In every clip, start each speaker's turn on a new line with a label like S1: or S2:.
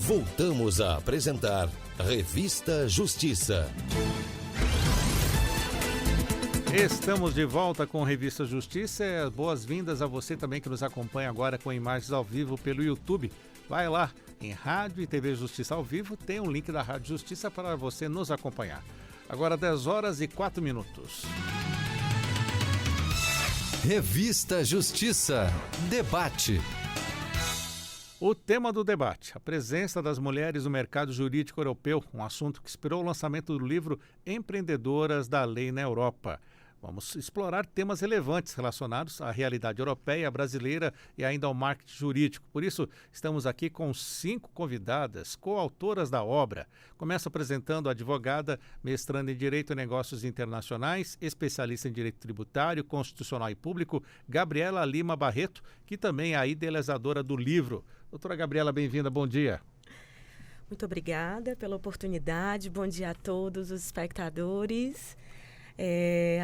S1: Voltamos a apresentar Revista Justiça.
S2: Estamos de volta com Revista Justiça. Boas-vindas a você também que nos acompanha agora com imagens ao vivo pelo YouTube. Vai lá em Rádio e TV Justiça ao vivo, tem um link da Rádio Justiça para você nos acompanhar. Agora 10 horas e 4 minutos.
S1: Revista Justiça. Debate.
S2: O tema do debate, a presença das mulheres no mercado jurídico europeu, um assunto que inspirou o lançamento do livro Empreendedoras da Lei na Europa. Vamos explorar temas relevantes relacionados à realidade europeia, brasileira e ainda ao marketing jurídico. Por isso, estamos aqui com 5 convidadas, coautoras da obra. Começo apresentando a advogada, mestranda em Direito e Negócios Internacionais, especialista em Direito Tributário, Constitucional e Público, Gabriela Lima Barreto, que também é a idealizadora do livro. Doutora Gabriela, bem-vinda, bom dia.
S3: Muito obrigada pela oportunidade, bom dia a todos os espectadores.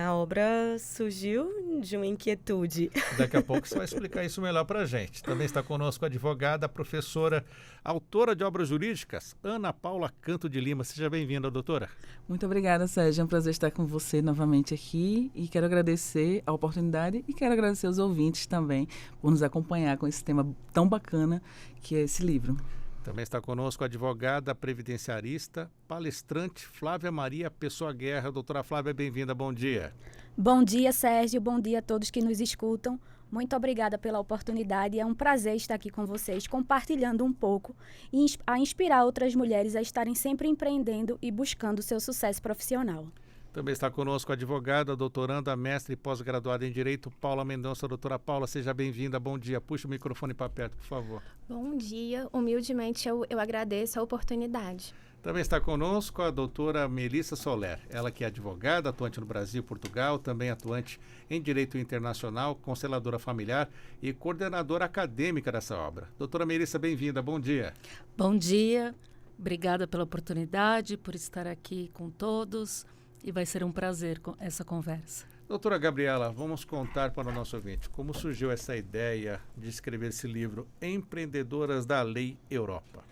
S3: A obra surgiu de uma inquietude.
S2: Daqui a pouco você vai explicar isso melhor para a gente. Também está conosco a advogada, professora, autora de obras jurídicas, Ana Paula Canto de Lima. Seja bem-vinda, doutora.
S4: Muito obrigada, Sérgio. É um prazer estar com você novamente aqui e quero agradecer a oportunidade e quero agradecer aos ouvintes também por nos acompanhar com esse tema tão bacana que é esse livro.
S2: Também está conosco a advogada previdenciarista, palestrante Flávia Maria Pessoa Guerra. Doutora Flávia, bem-vinda, bom dia.
S5: Bom dia, Sérgio, bom dia a todos que nos escutam. Muito obrigada pela oportunidade, é um prazer estar aqui com vocês, compartilhando um pouco e a inspirar outras mulheres a estarem sempre empreendendo e buscando seu sucesso profissional.
S2: Também está conosco a advogada, doutoranda, mestre e pós-graduada em Direito, Paula Mendonça. Doutora Paula, seja bem-vinda, bom dia. Puxa o microfone para perto, por favor.
S6: Bom dia, humildemente eu agradeço a oportunidade.
S2: Também está conosco a doutora Melissa Soler, ela que é advogada, atuante no Brasil e Portugal, também atuante em Direito Internacional, consteladora familiar e coordenadora acadêmica dessa obra. Doutora Melissa, bem-vinda, bom dia.
S7: Bom dia, obrigada pela oportunidade, por estar aqui com todos. E vai ser um prazer com essa conversa.
S2: Doutora Gabriela, vamos contar para o nosso ouvinte como surgiu essa ideia de escrever esse livro, Empreendedoras da Lei Europa.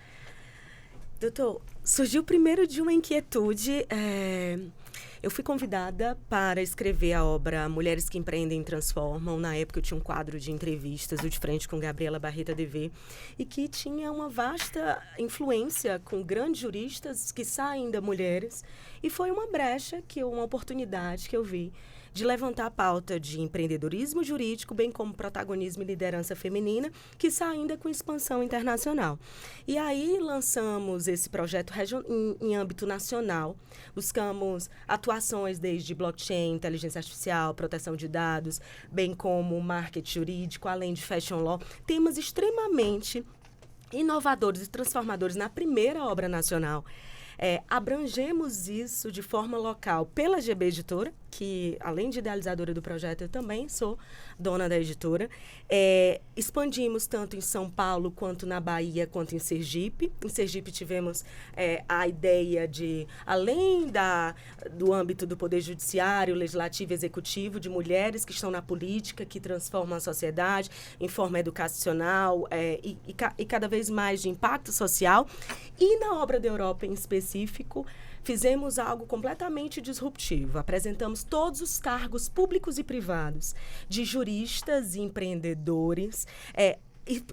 S3: Doutor, surgiu primeiro de uma inquietude. Eu fui convidada para escrever a obra Mulheres que Empreendem e Transformam. Na época eu tinha um quadro de entrevistas, o De Frente com Gabriela Barreto ADV, e que tinha uma vasta influência com grandes juristas, quiçá ainda mulheres. E foi uma brecha, uma oportunidade que eu vi de levantar a pauta de empreendedorismo jurídico, bem como protagonismo e liderança feminina, quiçá ainda com expansão internacional. E aí lançamos esse projeto em âmbito nacional, buscamos atuações desde blockchain, inteligência artificial, proteção de dados, bem como marketing jurídico, além de fashion law, temas extremamente inovadores e transformadores na primeira obra nacional. Abrangemos isso de forma local pela GB Editora, que além de idealizadora do projeto, eu também sou dona da editora. Expandimos tanto em São Paulo, quanto na Bahia, quanto em Sergipe. Em Sergipe tivemos a ideia de, além do âmbito do Poder Judiciário, Legislativo e Executivo, de mulheres que estão na política, que transformam a sociedade em forma educacional e cada vez mais de impacto social. E na obra da Europa em específico, fizemos algo completamente disruptivo. Apresentamos todos os cargos públicos e privados de juristas e empreendedores.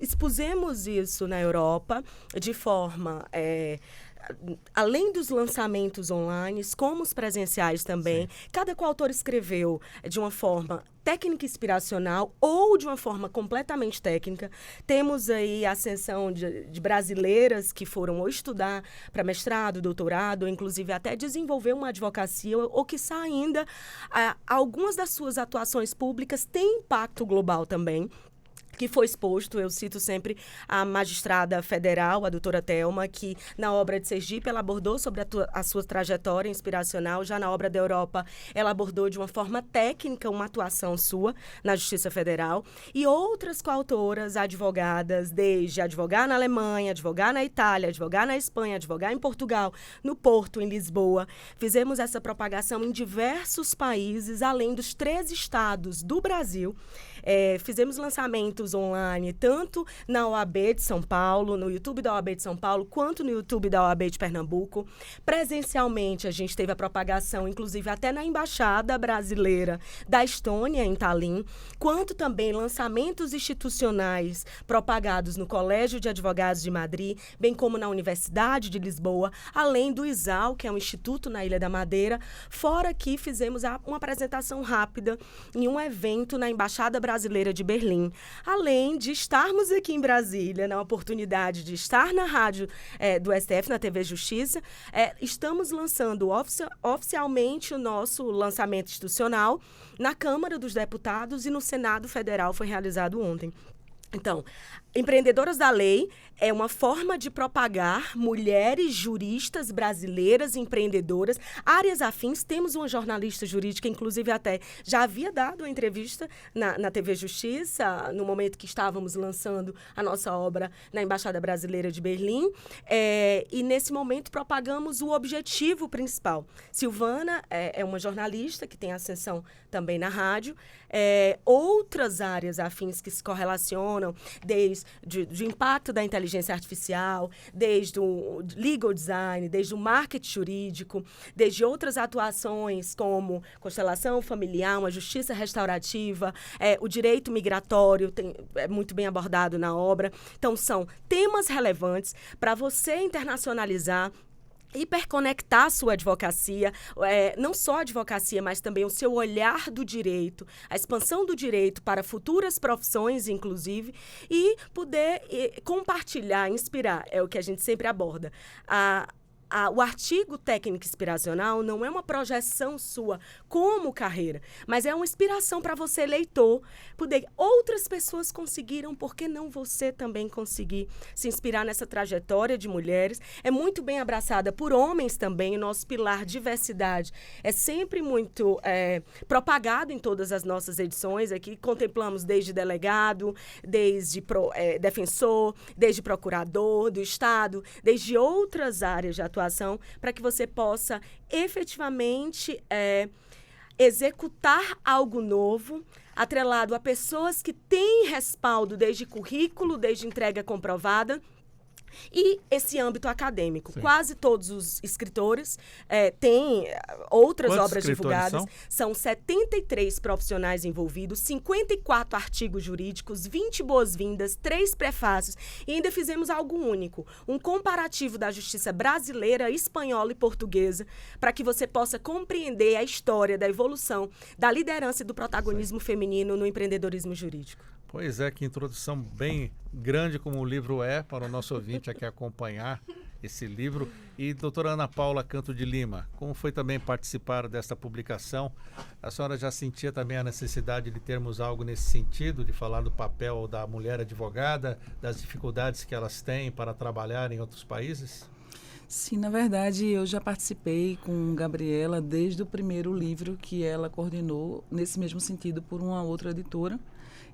S3: Expusemos isso na Europa de forma... além dos lançamentos online, como os presenciais também. Sim. Cada coautor escreveu de uma forma técnica e inspiracional ou de uma forma completamente técnica. Temos aí a ascensão de brasileiras que foram ou estudar para mestrado, doutorado, ou inclusive até desenvolver uma advocacia, ou quiçá ainda algumas das suas atuações públicas têm impacto global também, que foi exposto. Eu cito sempre a magistrada federal, a doutora Thelma, que na obra de Sergipe ela abordou sobre a sua trajetória inspiracional. Já na obra da Europa, ela abordou de uma forma técnica uma atuação sua na Justiça Federal. E outras coautoras, advogadas, desde advogar na Alemanha, advogar na Itália, advogar na Espanha, advogar em Portugal, no Porto, em Lisboa. Fizemos essa propagação em diversos países, além dos 13 estados do Brasil. Fizemos lançamentos online, tanto na OAB de São Paulo, no YouTube da OAB de São Paulo, quanto no YouTube da OAB de Pernambuco. Presencialmente, a gente teve a propagação, inclusive até na Embaixada Brasileira da Estônia, em Tallinn, quanto também lançamentos institucionais propagados no Colégio de Advogados de Madrid, bem como na Universidade de Lisboa, além do ISAL, que é um instituto na Ilha da Madeira. Fora que fizemos uma apresentação rápida em um evento na Embaixada Brasileira de Berlim. Além de estarmos aqui em Brasília, na oportunidade de estar na rádio do STF, na TV Justiça, estamos lançando oficialmente o nosso lançamento institucional na Câmara dos Deputados e no Senado Federal, foi realizado ontem. Então, Empreendedoras da Lei é uma forma de propagar mulheres juristas brasileiras, empreendedoras, áreas afins. Temos uma jornalista jurídica, inclusive até já havia dado uma entrevista na TV Justiça, no momento que estávamos lançando a nossa obra na Embaixada Brasileira de Berlim. E nesse momento propagamos o objetivo principal. Silvana é uma jornalista que tem ascensão também na rádio. Outras áreas afins que se correlacionam, desde do impacto da inteligência artificial, desde o legal design, desde o marketing jurídico, desde outras atuações como constelação familiar, uma justiça restaurativa, o direito migratório é muito bem abordado na obra. Então, são temas relevantes para você internacionalizar, hiperconectar a sua advocacia, não só a advocacia, mas também o seu olhar do direito, a expansão do direito para futuras profissões, inclusive, e poder compartilhar, inspirar, é o que a gente sempre aborda. O artigo técnico inspiracional não é uma projeção sua como carreira, mas é uma inspiração para você, leitor, poder. Outras pessoas conseguiram, por que não você também conseguir se inspirar nessa trajetória de mulheres? É muito bem abraçada por homens também. O nosso pilar diversidade é sempre muito propagado em todas as nossas edições. Aqui contemplamos desde delegado, desde defensor, desde procurador do Estado, desde outras áreas de atuação, para que você possa efetivamente executar algo novo, atrelado a pessoas que têm respaldo desde currículo, desde entrega comprovada, e esse âmbito acadêmico. Sim. Quase todos os escritores têm outras
S2: Quantos
S3: obras divulgadas.
S2: São
S3: 73 profissionais envolvidos, 54 artigos jurídicos, 20 boas-vindas, 3 prefácios. E ainda fizemos algo único, um comparativo da justiça brasileira, espanhola e portuguesa, para que você possa compreender a história da evolução, da liderança e do protagonismo feminino no empreendedorismo jurídico.
S2: Pois é, que introdução bem grande como o livro é para o nosso ouvinte aqui acompanhar esse livro. E doutora Ana Paula Canto de Lima, como foi também participar desta publicação? A senhora já sentia também a necessidade de termos algo nesse sentido, de falar do papel da mulher advogada, das dificuldades que elas têm para trabalhar em outros países?
S4: Sim, na verdade, eu já participei com Gabriela desde o primeiro livro que ela coordenou, nesse mesmo sentido, por uma outra editora.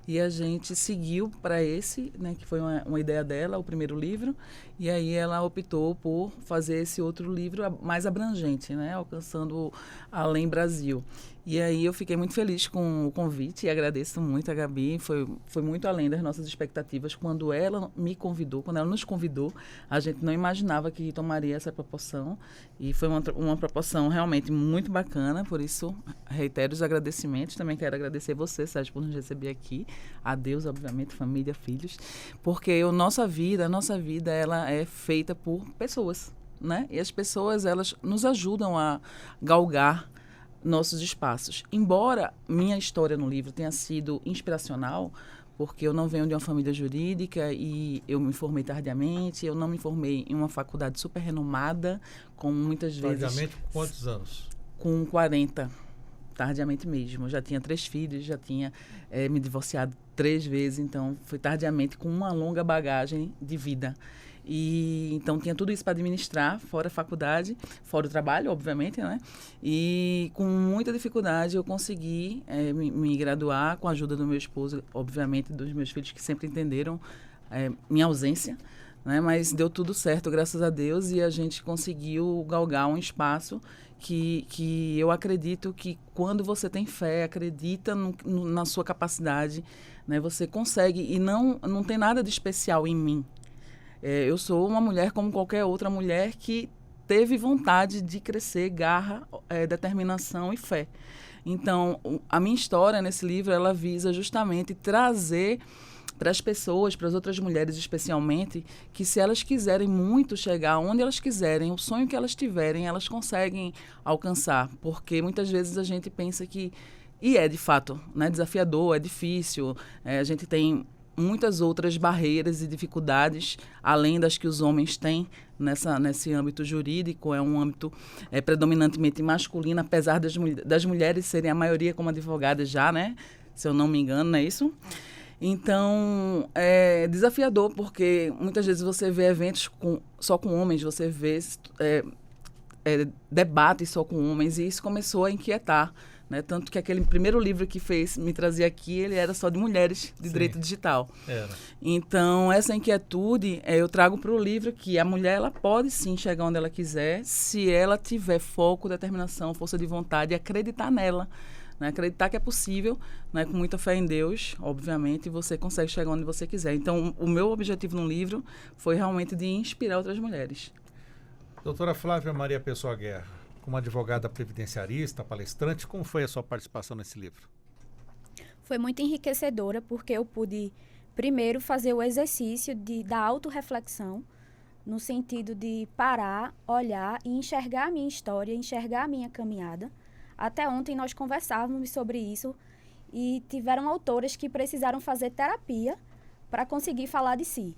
S4: E a gente seguiu para esse, né, que foi uma ideia dela, o primeiro livro, e aí ela optou por fazer esse outro livro mais abrangente, né, alcançando além Brasil. E aí eu fiquei muito feliz com o convite e agradeço muito a Gabi, foi muito além das nossas expectativas. Quando ela me convidou, quando ela nos convidou, a gente não imaginava que tomaria essa proporção, e foi uma proporção realmente muito bacana. Por isso reitero os agradecimentos. Também quero agradecer você, Sérgio, por nos receber aqui, a Deus, obviamente, família, filhos, porque a nossa vida ela é feita por pessoas, né? E as pessoas, elas nos ajudam a galgar nossos espaços. Embora minha história no livro tenha sido inspiracional, porque eu não venho de uma família jurídica e eu me formei tardiamente, eu não me formei em uma faculdade super renomada, como muitas vezes...
S2: Tardiamente, com quantos anos?
S4: Com 40, tardiamente mesmo. Eu já tinha 3 filhos, já tinha me divorciado 3 vezes, então foi tardiamente, com uma longa bagagem de vida. E então tinha tudo isso para administrar, fora a faculdade, fora o trabalho, obviamente, né? E com muita dificuldade eu consegui me graduar com a ajuda do meu esposo, obviamente, dos meus filhos, que sempre entenderam minha ausência, né? Mas deu tudo certo, graças a Deus, e a gente conseguiu galgar um espaço que eu acredito que quando você tem fé, acredita na sua capacidade, né? Você consegue, e não tem nada de especial em mim. Eu sou uma mulher como qualquer outra mulher que teve vontade de crescer, garra, determinação e fé. Então, a minha história nesse livro, ela visa justamente trazer para as pessoas, para as outras mulheres especialmente, que se elas quiserem muito chegar onde elas quiserem, o sonho que elas tiverem, elas conseguem alcançar. Porque muitas vezes a gente pensa que, e é de fato, né, desafiador, é difícil, a gente tem muitas outras barreiras e dificuldades, além das que os homens têm nesse âmbito jurídico. É um âmbito predominantemente masculino, apesar das mulheres serem a maioria como advogadas já, né? Se eu não me engano, não é isso? Então, é desafiador, porque muitas vezes você vê eventos só com homens, você vê debates só com homens, e isso começou a inquietar, né? Tanto que aquele primeiro livro que fez me trazer aqui, ele era só de mulheres de direito digital. Era. Então, essa inquietude eu trago para o livro, que a mulher ela pode sim chegar onde ela quiser, se ela tiver foco, determinação, força de vontade e acreditar nela. Né? Acreditar que é possível, né? Com muita fé em Deus, obviamente, você consegue chegar onde você quiser. Então, o meu objetivo no livro foi realmente de inspirar outras mulheres.
S2: Doutora Flávia Maria Pessoa Guerra, como advogada previdenciarista, palestrante, como foi a sua participação nesse livro?
S5: Foi muito enriquecedora, porque eu pude, primeiro, fazer o exercício da autorreflexão, no sentido de parar, olhar e enxergar a minha história, enxergar a minha caminhada. Até ontem nós conversávamos sobre isso e tiveram autoras que precisaram fazer terapia para conseguir falar de si.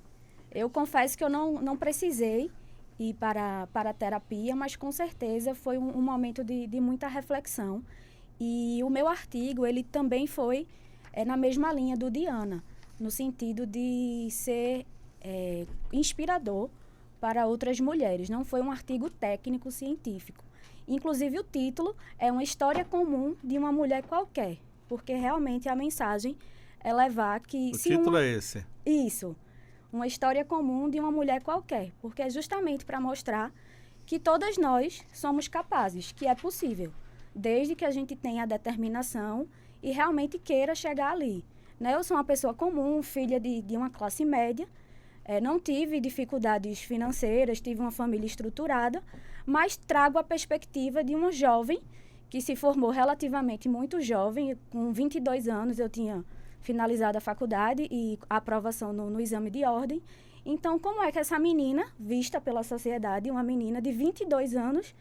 S5: Eu confesso que eu não precisei ir para a terapia, mas com certeza foi um momento de muita reflexão. E o meu artigo, ele também foi na mesma linha do Diana, no sentido de ser inspirador para outras mulheres. Não foi um artigo técnico científico. Inclusive, o título é uma história comum de uma mulher qualquer, porque realmente a mensagem é levar que...
S2: O título é esse?
S5: Isso. Uma história comum de uma mulher qualquer, porque é justamente para mostrar que todas nós somos capazes, que é possível, desde que a gente tenha a determinação e realmente queira chegar ali. Né? Eu sou uma pessoa comum, filha de uma classe média, não tive dificuldades financeiras, tive uma família estruturada, mas trago a perspectiva de uma jovem que se formou relativamente muito jovem. Com 22 anos eu tinha finalizado a faculdade e a aprovação no exame de ordem. Então, como é que essa menina, vista pela sociedade, uma menina de 22 anos,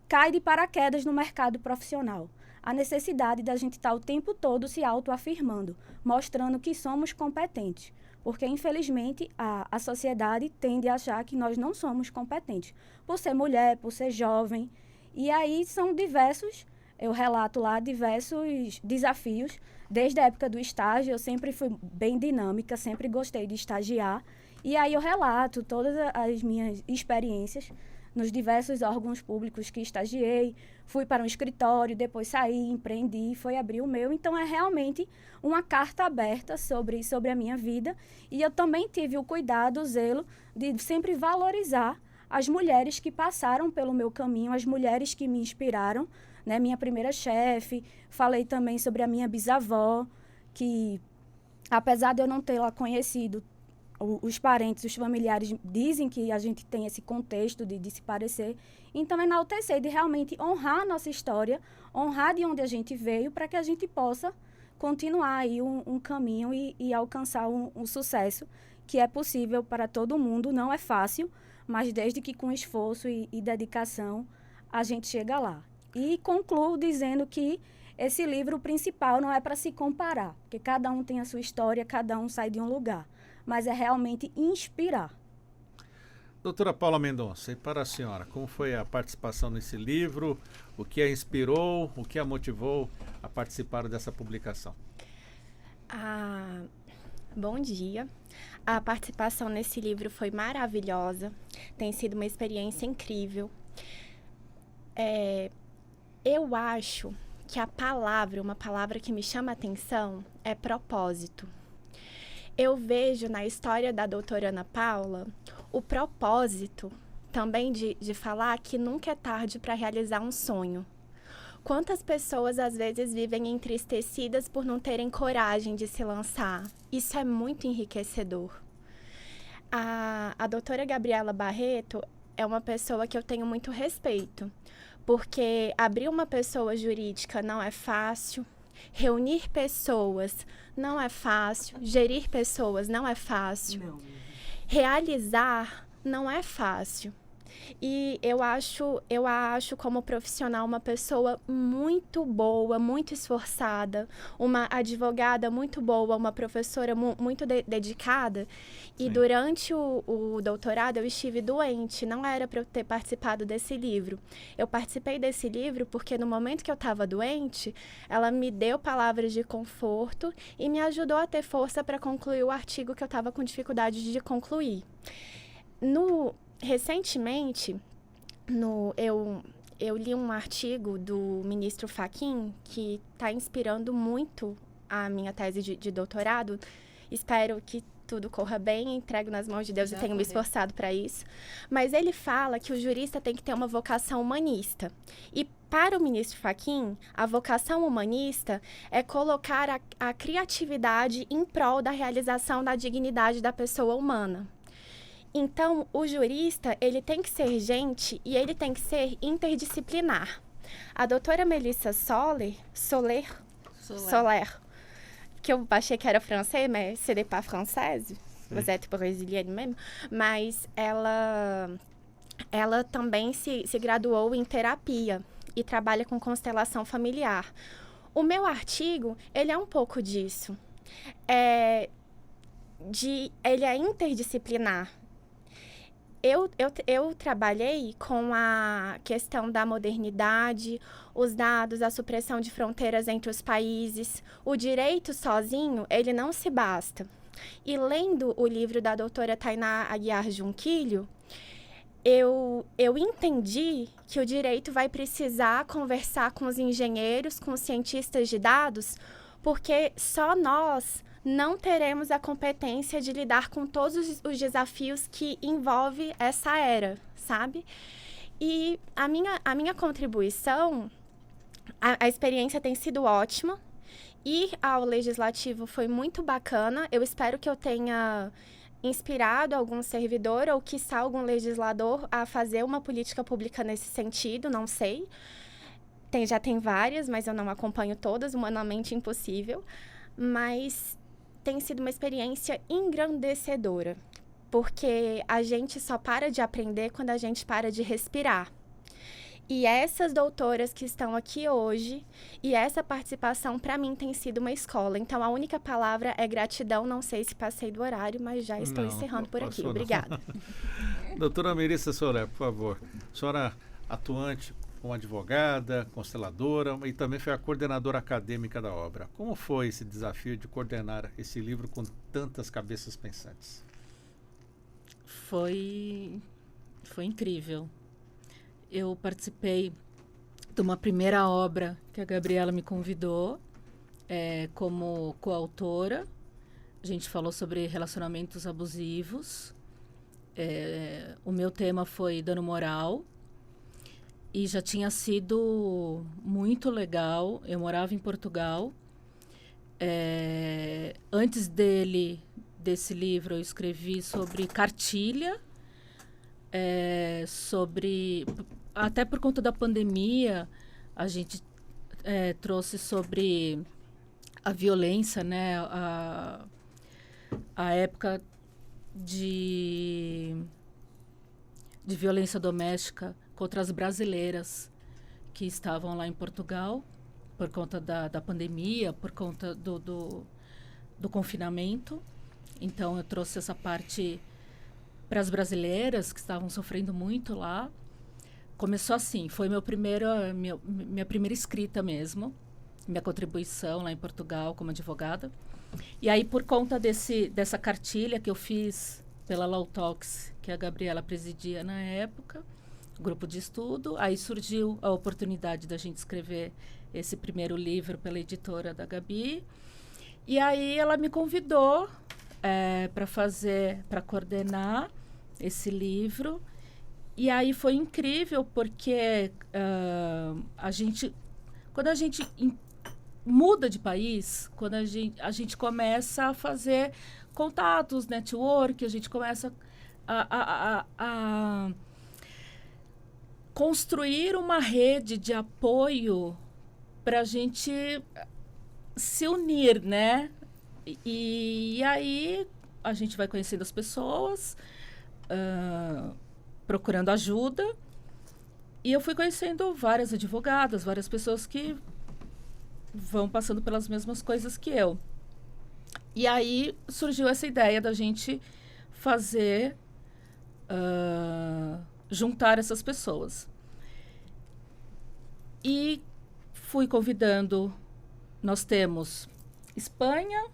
S5: cai de paraquedas no mercado profissional? A necessidade da gente estar o tempo todo se autoafirmando, mostrando que somos competentes. Porque, infelizmente, a sociedade tende a achar que nós não somos competentes, por ser mulher, por ser jovem. E aí são diversos, eu relato lá, diversos desafios. Desde a época do estágio, eu sempre fui bem dinâmica, sempre gostei de estagiar. E aí eu relato todas as minhas experiências nos diversos órgãos públicos que estagiei, fui para um escritório, depois saí, empreendi, foi abrir o meu. Então, é realmente uma carta aberta sobre a minha vida. E eu também tive o cuidado, o zelo de sempre valorizar as mulheres que passaram pelo meu caminho, as mulheres que me inspiraram, né? Minha primeira chefe, falei também sobre a minha bisavó, que, apesar de eu não tê-la conhecido, os parentes, os familiares dizem que a gente tem esse contexto de se parecer. Então, enaltecer, de realmente honrar a nossa história, honrar de onde a gente veio, para que a gente possa continuar aí um caminho e alcançar um sucesso que é possível para todo mundo. Não é fácil, mas desde que com esforço e dedicação a gente chega lá. E concluo dizendo que esse livro principal não é para se comparar, porque cada um tem a sua história, cada um sai de um lugar, mas é realmente inspirar.
S2: Doutora Paula Mendonça, e para a senhora, como foi a participação nesse livro? O que a inspirou, o que a motivou a participar dessa publicação?
S6: Bom dia. A participação nesse livro foi maravilhosa, tem sido uma experiência incrível. Eu acho que uma palavra que me chama a atenção é propósito. Eu vejo na história da doutora Ana Paula o propósito também de falar que nunca é tarde para realizar um sonho. Quantas pessoas, às vezes, vivem entristecidas por não terem coragem de se lançar? Isso é muito enriquecedor. A doutora Gabriela Barreto é uma pessoa que eu tenho muito respeito, porque abrir uma pessoa jurídica não é fácil, reunir pessoas não é fácil, gerir pessoas não é fácil, realizar não é fácil. E eu acho como profissional uma pessoa muito boa, muito esforçada, uma advogada muito boa, uma professora muito dedicada. E durante o doutorado eu estive doente, não era para eu ter participado desse livro. Eu participei desse livro porque no momento que eu estava doente, ela me deu palavras de conforto e me ajudou a ter força para concluir o artigo que eu estava com dificuldade de concluir. Recentemente, eu li um artigo do ministro Fachin que está inspirando muito a minha tese de doutorado. Espero que tudo corra bem, entrego nas mãos de Deus e tenho me esforçado para isso. Mas ele fala que o jurista tem que ter uma vocação humanista. E para o ministro Fachin, a vocação humanista é colocar a criatividade em prol da realização da dignidade da pessoa humana. Então, o jurista, ele tem que ser gente e ele tem que ser interdisciplinar. A doutora Melissa Soler, que eu achei que era francês, mas ce n'est pas française, vous êtes brésilienne mesmo, mas ela também se graduou em terapia e trabalha com constelação familiar. O meu artigo, ele é um pouco disso. Ele é interdisciplinar. Eu trabalhei com a questão da modernidade, os dados, a supressão de fronteiras entre os países. O direito sozinho, ele não se basta. E lendo o livro da doutora Tainá Aguiar Junquilho, eu entendi que o direito vai precisar conversar com os engenheiros, com os cientistas de dados, porque só nós não teremos a competência de lidar com todos os desafios que envolve essa era, sabe? E a minha contribuição, a experiência tem sido ótima. Ir ao Legislativo foi muito bacana. Eu espero que eu tenha inspirado algum servidor ou, quiçá, algum legislador a fazer uma política pública nesse sentido, não sei. Já tem várias, mas eu não acompanho todas, humanamente impossível. Mas tem sido uma experiência engrandecedora, porque a gente só para de aprender quando a gente para de respirar. E essas doutoras que estão aqui hoje, e essa participação, para mim, tem sido uma escola. Então, a única palavra é gratidão. Não sei se passei do horário, mas já estou encerrando por aqui. Obrigada.
S2: Doutora Melissa Soler, por favor. A senhora atuante como advogada, consteladora, e também foi a coordenadora acadêmica da obra. Como foi esse desafio de coordenar esse livro com tantas cabeças pensantes?
S7: Foi incrível. Eu participei de uma primeira obra que a Gabriela me convidou como coautora. A gente falou sobre relacionamentos abusivos. O meu tema foi dano moral. E já tinha sido muito legal. Eu morava em Portugal. Antes desse livro, eu escrevi sobre cartilha, até por conta da pandemia, a gente trouxe sobre a violência, né? A época de violência doméstica contra as brasileiras que estavam lá em Portugal por conta da pandemia, por conta do confinamento. Então, eu trouxe essa parte para as brasileiras que estavam sofrendo muito lá. Começou assim, foi minha primeira escrita mesmo, minha contribuição lá em Portugal como advogada. E aí, por conta dessa cartilha que eu fiz pela Law Talks, que a Gabriela presidia na época, grupo de estudo, aí surgiu a oportunidade da gente escrever esse primeiro livro pela editora da Gabi. E aí ela me convidou para coordenar, esse livro. E aí foi incrível, porque quando a gente muda de país, quando a gente começa a fazer contatos, network, a gente começa a construir uma rede de apoio para a gente se unir, né? E aí a gente vai conhecendo as pessoas, procurando ajuda. E eu fui conhecendo várias advogadas, várias pessoas que vão passando pelas mesmas coisas que eu. E aí surgiu essa ideia da gente fazer, juntar essas pessoas. E fui convidando, nós temos Espanha,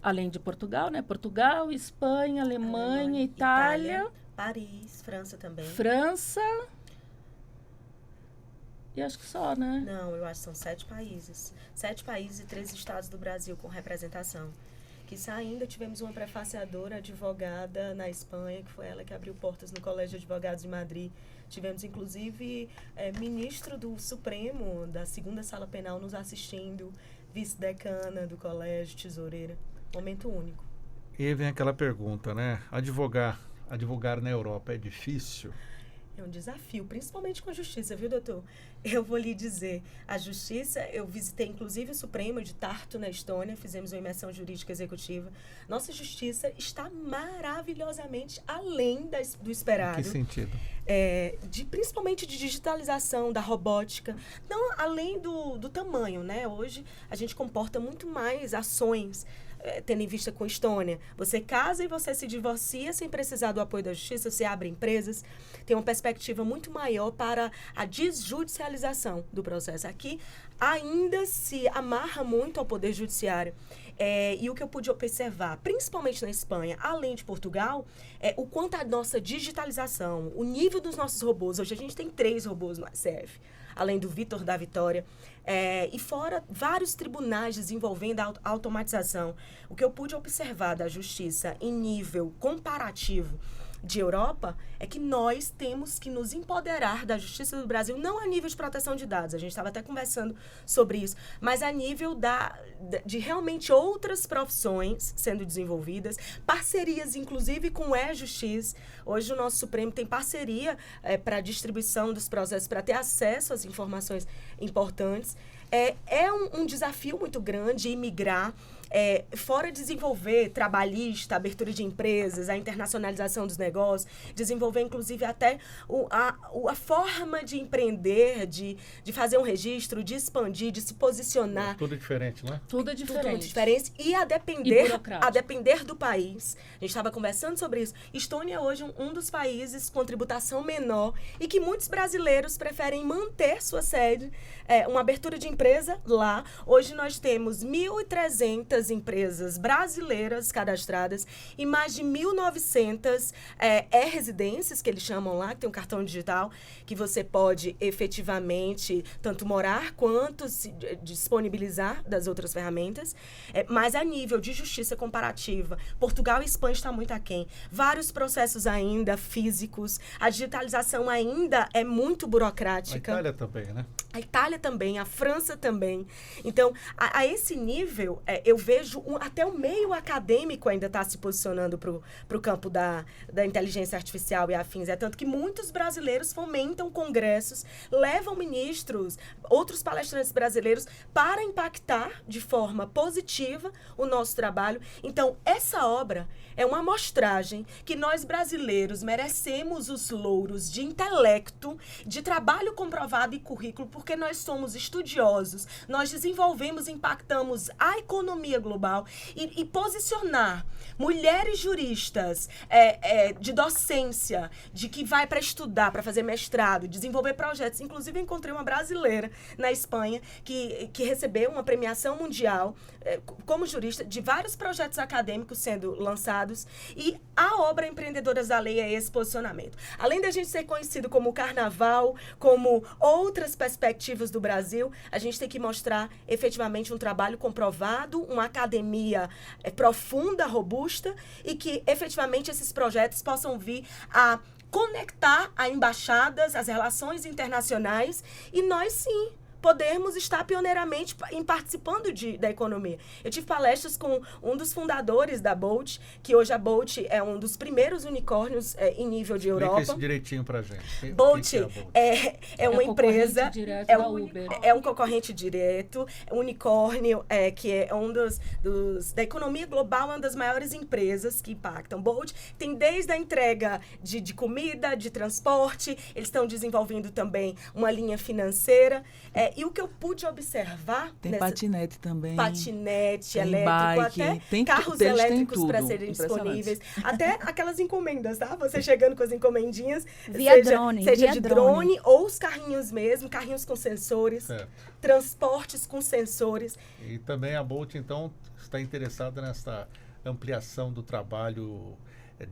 S7: além de Portugal, né? Portugal, Espanha, Alemanha, Itália.
S3: Paris, França também.
S7: França. E acho que só, né?
S3: Não, eu acho que são 7 países. 7 países e 3 estados do Brasil com representação. Quiçá ainda tivemos uma prefaciadora advogada na Espanha, que foi ela que abriu portas no Colégio de Advogados de Madrid. Tivemos, inclusive, ministro do Supremo, da 2ª Sala Penal, nos assistindo, vice-decana do colégio, tesoureira. Momento único.
S2: E aí vem aquela pergunta, né? Advogar na Europa é difícil?
S3: É um desafio, principalmente com a justiça, viu, doutor? Eu vou lhe dizer, a justiça, eu visitei inclusive o Supremo de Tartu, na Estônia, fizemos uma imersão jurídica executiva. Nossa justiça está maravilhosamente além do esperado.
S2: Em que sentido?
S3: Principalmente de digitalização, da robótica, não além do tamanho, né? Hoje a gente comporta muito mais ações, tendo em vista com a Estônia. Você casa e você se divorcia sem precisar do apoio da justiça, você abre empresas, tem uma perspectiva muito maior para a desjudicialização do processo. Aqui ainda se amarra muito ao poder judiciário. E o que eu pude observar, principalmente na Espanha, além de Portugal, o quanto a nossa digitalização, o nível dos nossos robôs. Hoje a gente tem 3 robôs no SF, além do Vítor da Vitória, e fora vários tribunais desenvolvendo a automatização. O que eu pude observar da justiça em nível comparativo de Europa é que nós temos que nos empoderar da justiça do Brasil, não a nível de proteção de dados, a gente estava até conversando sobre isso, mas a nível de realmente outras profissões sendo desenvolvidas, parcerias inclusive com o e-Justiça. Hoje o nosso Supremo tem parceria para a distribuição dos processos, para ter acesso às informações importantes. É um desafio muito grande imigrar, fora desenvolver trabalhista, abertura de empresas, a internacionalização dos negócios, desenvolver inclusive até a forma de empreender, de fazer um registro, de expandir, de se posicionar.
S2: Tudo diferente, né?
S7: Tudo é diferente.
S3: Tudo muito diferente e a depender do país. A gente estava conversando sobre isso. Estônia é hoje um dos países com tributação menor e que muitos brasileiros preferem manter sua sede, uma abertura de empresa lá. Hoje nós temos 1.300 empresas brasileiras cadastradas e mais de 1.900 residências, que eles chamam lá, que tem um cartão digital, que você pode efetivamente tanto morar quanto se disponibilizar das outras ferramentas. Mas a nível de justiça comparativa, Portugal e Espanha estão muito aquém. Vários processos ainda físicos, a digitalização ainda é muito burocrática.
S2: A Itália também, né?
S3: A Itália também, a França também. Então, a esse nível, eu vejo até o meio acadêmico ainda está se posicionando para o campo da inteligência artificial e afins. Tanto que muitos brasileiros fomentam congressos, levam ministros, outros palestrantes brasileiros para impactar de forma positiva o nosso trabalho. Então, essa obra é uma amostragem que nós brasileiros merecemos os louros de intelecto, de trabalho comprovado e currículo, porque nós somos estudiosos, nós desenvolvemos e impactamos a economia global e posicionar mulheres juristas de docência, de que vai para estudar, para fazer mestrado, desenvolver projetos. Inclusive, eu encontrei uma brasileira na Espanha que recebeu uma premiação mundial como jurista de vários projetos acadêmicos sendo lançados, e a obra Empreendedoras da Lei é esse posicionamento. Além da gente ser conhecido como Carnaval, como outras perspectivas do Brasil, a gente tem que mostrar efetivamente um trabalho comprovado, uma academia profunda, robusta, e que efetivamente esses projetos possam vir a conectar a embaixadas, as relações internacionais, e nós sim podermos estar pioneiramente participando da economia. Eu tive palestras com um dos fundadores da Bolt, que hoje a Bolt é um dos primeiros unicórnios em nível de Europa.
S2: Explica isso direitinho pra gente.
S3: Bolt é uma empresa,
S7: Uber.
S3: É um concorrente direto, um unicórnio, que é um da economia global, uma das maiores empresas que impactam. Bolt tem desde a entrega de comida, de transporte, eles estão desenvolvendo também uma linha financeira. E o que eu pude observar...
S4: Tem patinete também.
S3: Patinete,
S4: tem
S3: elétrico,
S4: bike,
S3: até carros elétricos para serem disponíveis. Até aquelas encomendas, tá? Você chegando com as encomendinhas. Seja de drone ou os carrinhos mesmo, carrinhos com sensores.
S2: Certo.
S3: Transportes com sensores.
S2: E também a Bolt, então, está interessada nessa ampliação do trabalho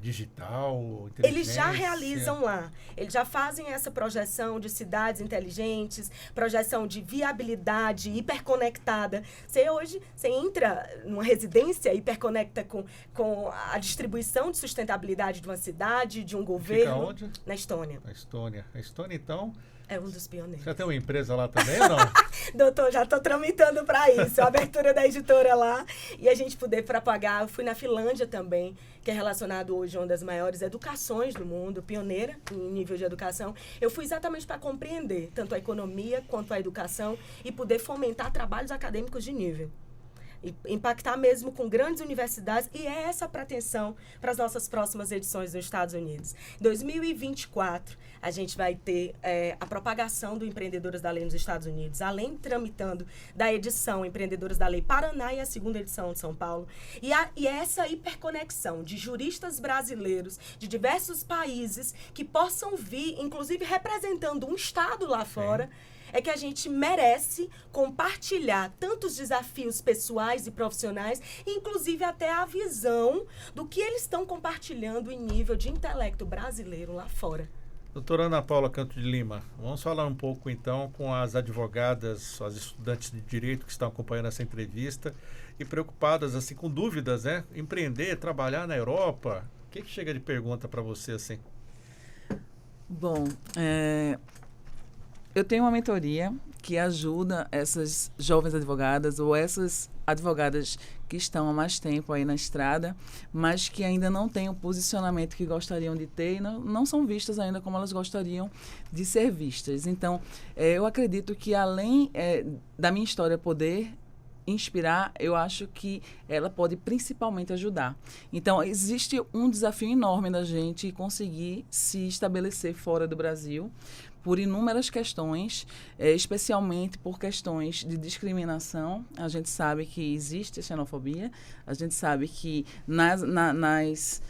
S2: digital,
S3: eles já realizam lá. Eles já fazem essa projeção de cidades inteligentes, projeção de viabilidade hiperconectada. Você entra numa residência hiperconecta com a distribuição de sustentabilidade de uma cidade, de um governo.
S2: Fica onde?
S3: Na Estônia.
S2: Na Estônia. A Estônia, então...
S3: É um dos pioneiros.
S2: Já tem uma empresa lá também ou não?
S3: Doutor, já estou tramitando para isso. A abertura da editora lá e a gente poder propagar. Eu fui na Finlândia também, que é relacionado hoje a uma das maiores educações do mundo, pioneira em nível de educação. Eu fui exatamente para compreender tanto a economia quanto a educação e poder fomentar trabalhos acadêmicos de nível. E impactar mesmo com grandes universidades, e é essa a pretensão para as nossas próximas edições nos Estados Unidos. Em 2024, a gente vai ter a propagação do Empreendedoras da Lei nos Estados Unidos, além tramitando da edição Empreendedoras da Lei Paraná e a segunda edição de São Paulo. E essa hiperconexão de juristas brasileiros de diversos países que possam vir, inclusive representando um estado lá fora, é que a gente merece compartilhar tantos desafios pessoais e profissionais, inclusive até a visão do que eles estão compartilhando em nível de intelecto brasileiro lá fora.
S2: Doutora Ana Paula Canto de Lima, vamos falar um pouco então com as advogadas, as estudantes de direito que estão acompanhando essa entrevista e preocupadas, assim, com dúvidas, né? Empreender, trabalhar na Europa. O que chega de pergunta para você, assim?
S4: Bom, eu tenho uma mentoria que ajuda essas jovens advogadas ou essas advogadas que estão há mais tempo aí na estrada, mas que ainda não têm o posicionamento que gostariam de ter e não são vistas ainda como elas gostariam de ser vistas. Então, eu acredito que além da minha história poder inspirar, eu acho que ela pode principalmente ajudar. Então, existe um desafio enorme da gente conseguir se estabelecer fora do Brasil, por inúmeras questões, especialmente por questões de discriminação. A gente sabe que existe xenofobia, a gente sabe que nas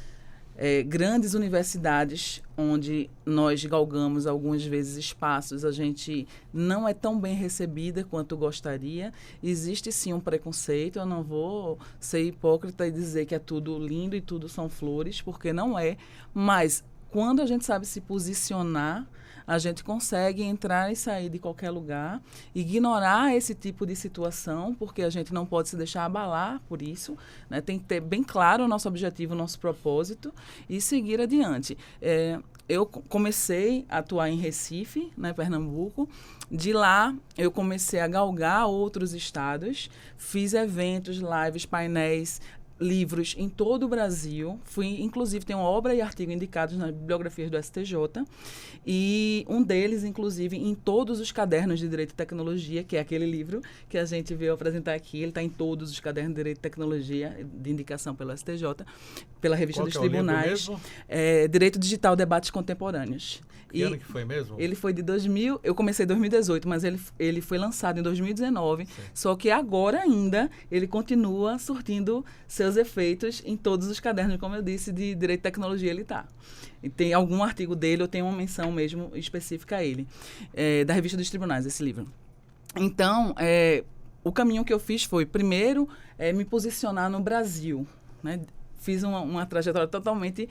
S4: grandes universidades onde nós galgamos algumas vezes espaços, a gente não é tão bem recebida quanto gostaria. Existe sim um preconceito, eu não vou ser hipócrita e dizer que é tudo lindo e tudo são flores, porque não é, mas quando a gente sabe se posicionar, a gente consegue entrar e sair de qualquer lugar, ignorar esse tipo de situação, porque a gente não pode se deixar abalar por isso, né? Tem que ter bem claro o nosso objetivo, o nosso propósito e seguir adiante. Eu comecei a atuar em Recife, né, Pernambuco. De lá, eu comecei a galgar outros estados, fiz eventos, lives, painéis, livros em todo o Brasil. Inclusive, tem uma obra e artigo indicados nas bibliografias do STJ. E um deles, inclusive, em todos os cadernos de Direito e Tecnologia, que é aquele livro que a gente veio apresentar aqui. Ele está em todos os cadernos de Direito e Tecnologia, de indicação pelo STJ, pela Revista dos Tribunais. Direito Digital, Debates Contemporâneos.
S2: Que ano que foi mesmo?
S4: Ele foi de 2000, eu comecei em 2018, mas ele foi lançado em 2019, sim. Só que agora ainda ele continua surtindo seus efeitos em todos os cadernos, como eu disse, de Direito e Tecnologia ele está. E tem algum artigo dele, eu tenho uma menção mesmo específica a ele, da Revista dos Tribunais, esse livro. Então, o caminho que eu fiz foi, primeiro, me posicionar no Brasil, né? Fiz uma trajetória totalmente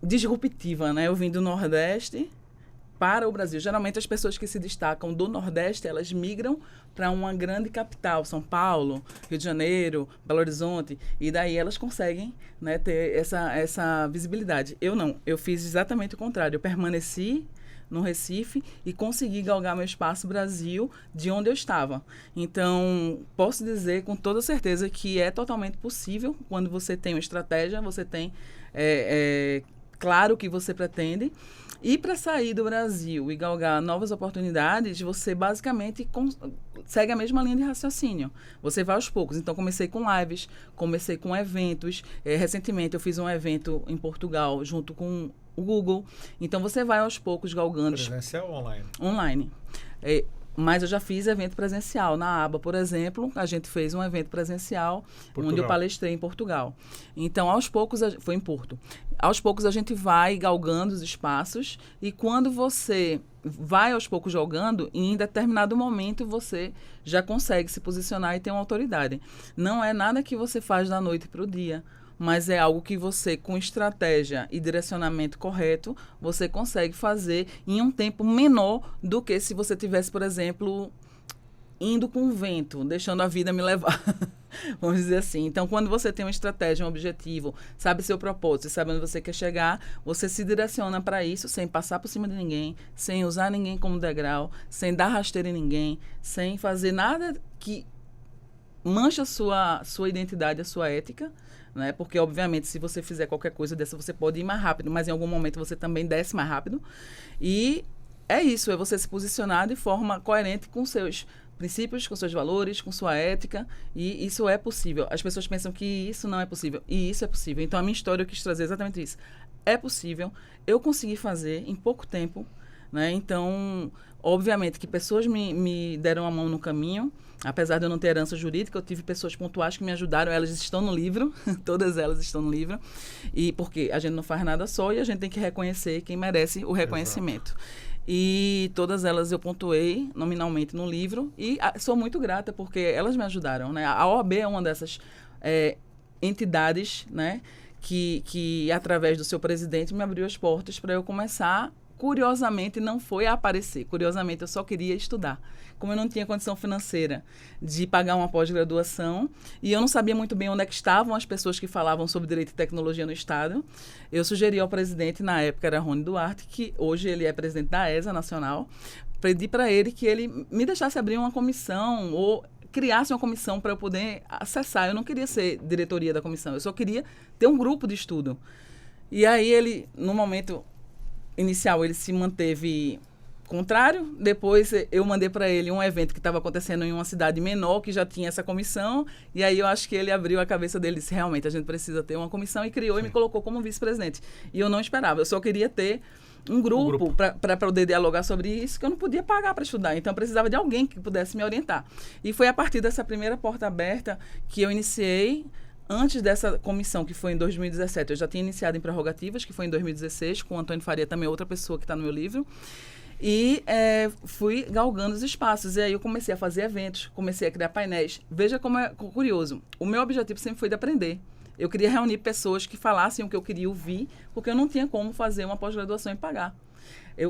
S4: disruptiva, né? Eu vim do Nordeste, para o Brasil. Geralmente, as pessoas que se destacam do Nordeste, elas migram para uma grande capital, São Paulo, Rio de Janeiro, Belo Horizonte, e daí elas conseguem, né, ter essa visibilidade. Eu não, eu fiz exatamente o contrário, eu permaneci no Recife e consegui galgar meu espaço Brasil de onde eu estava. Então, posso dizer com toda certeza que é totalmente possível, quando você tem uma estratégia, você tem claro o que você pretende. E para sair do Brasil e galgar novas oportunidades, você basicamente segue a mesma linha de raciocínio. Você vai aos poucos. Então, comecei com lives, comecei com eventos. Recentemente, eu fiz um evento em Portugal junto com o Google. Então, você vai aos poucos galgando.
S2: Presencial ou online?
S4: Online. Mas eu já fiz evento presencial. Na ABA, por exemplo, a gente fez um evento presencial onde eu palestrei em Portugal. Então, aos poucos, foi em Porto. Aos poucos a gente vai galgando os espaços e quando você vai aos poucos galgando, em determinado momento você já consegue se posicionar e ter uma autoridade. Não é nada que você faz da noite para o dia, mas é algo que você, com estratégia e direcionamento correto, você consegue fazer em um tempo menor do que se você tivesse, por exemplo, indo com o vento, deixando a vida me levar. Vamos dizer assim. Então, quando você tem uma estratégia, um objetivo, sabe seu propósito, sabe onde você quer chegar, você se direciona para isso sem passar por cima de ninguém, sem usar ninguém como degrau, sem dar rasteira em ninguém, sem fazer nada que mancha a sua identidade, a sua ética, né? Porque, obviamente, se você fizer qualquer coisa dessa, você pode ir mais rápido, mas em algum momento você também desce mais rápido. E é isso, é você se posicionar de forma coerente com seus princípios, com seus valores, com sua ética, e isso é possível. As pessoas pensam que isso não é possível, e isso é possível. Então, a minha história eu quis trazer exatamente isso. É possível, eu consegui fazer em pouco tempo, né? Então, obviamente que pessoas me deram a mão no caminho, apesar de eu não ter herança jurídica, eu tive pessoas pontuais que me ajudaram, elas estão no livro, todas elas estão no livro, e porque a gente não faz nada só e a gente tem que reconhecer quem merece o reconhecimento. Exato. E todas elas eu pontuei nominalmente no livro e sou muito grata porque elas me ajudaram, né? A OAB é uma dessas entidades, né, que através do seu presidente me abriu as portas para eu começar. Curiosamente, não foi a aparecer. Curiosamente, eu só queria estudar. Como eu não tinha condição financeira de pagar uma pós-graduação e eu não sabia muito bem onde é que estavam as pessoas que falavam sobre direito e tecnologia no Estado, eu sugeri ao presidente, na época era Rony Duarte, que hoje ele é presidente da ESA Nacional, pedi para ele que ele me deixasse abrir uma comissão ou criasse uma comissão para eu poder acessar. Eu não queria ser diretoria da comissão, eu só queria ter um grupo de estudo. E aí ele, no momento inicial, ele se manteve contrário. Depois eu mandei para ele um evento que estava acontecendo em uma cidade menor, que já tinha essa comissão, e aí eu acho que ele abriu a cabeça dele e disse, realmente, a gente precisa ter uma comissão, e criou. Sim. E me colocou como vice-presidente. E eu não esperava, eu só queria ter um grupo. Para poder dialogar sobre isso, que eu não podia pagar para estudar. Então, eu precisava de alguém que pudesse me orientar. E foi a partir dessa primeira porta aberta que eu iniciei. Antes dessa comissão, que foi em 2017, eu já tinha iniciado em prerrogativas, que foi em 2016, com o Antônio Faria, também outra pessoa que está no meu livro. E fui galgando os espaços. E aí eu comecei a fazer eventos, comecei a criar painéis. Veja como é curioso. O meu objetivo sempre foi de aprender. Eu queria reunir pessoas que falassem o que eu queria ouvir, porque eu não tinha como fazer uma pós-graduação e pagar.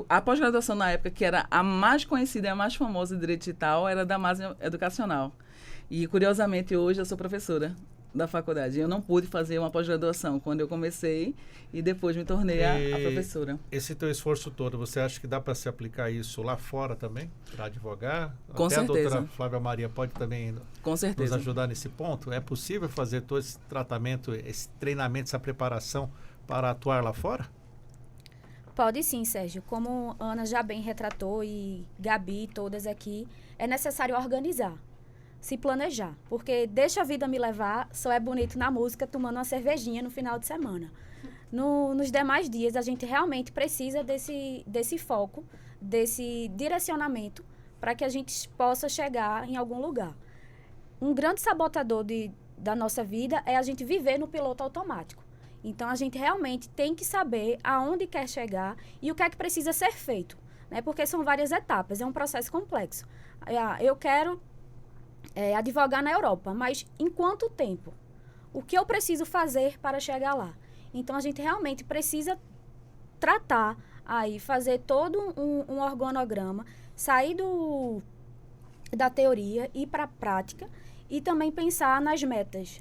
S4: A pós-graduação, na época, que era a mais conhecida e a mais famosa de direito digital, era da Masa Educacional. E, curiosamente, hoje eu sou professora da faculdade. Eu não pude fazer uma pós-graduação quando eu comecei e depois me tornei a professora.
S2: Esse teu esforço todo, você acha que dá para se aplicar isso lá fora também, para advogar?
S4: Com
S2: Até
S4: certeza.
S2: A doutora Flávia Maria pode também nos ajudar nesse ponto? É possível fazer todo esse tratamento, esse treinamento, essa preparação para atuar lá fora?
S5: Pode sim, Sérgio. Como a Ana já bem retratou e Gabi, todas aqui, é necessário organizar. Se planejar, porque deixa a vida me levar, só é bonito na música tomando uma cervejinha no final de semana. Nos demais dias, a gente realmente precisa desse foco, desse direcionamento, para que a gente possa chegar em algum lugar. Um grande sabotador da nossa vida é a gente viver no piloto automático. Então, a gente realmente tem que saber aonde quer chegar e o que é que precisa ser feito, né? Porque são várias etapas, é um processo complexo. Eu quero advogar na Europa, mas em quanto tempo? O que eu preciso fazer para chegar lá? Então, a gente realmente precisa tratar aí fazer todo um organograma, sair da teoria, ir para a prática e também pensar nas metas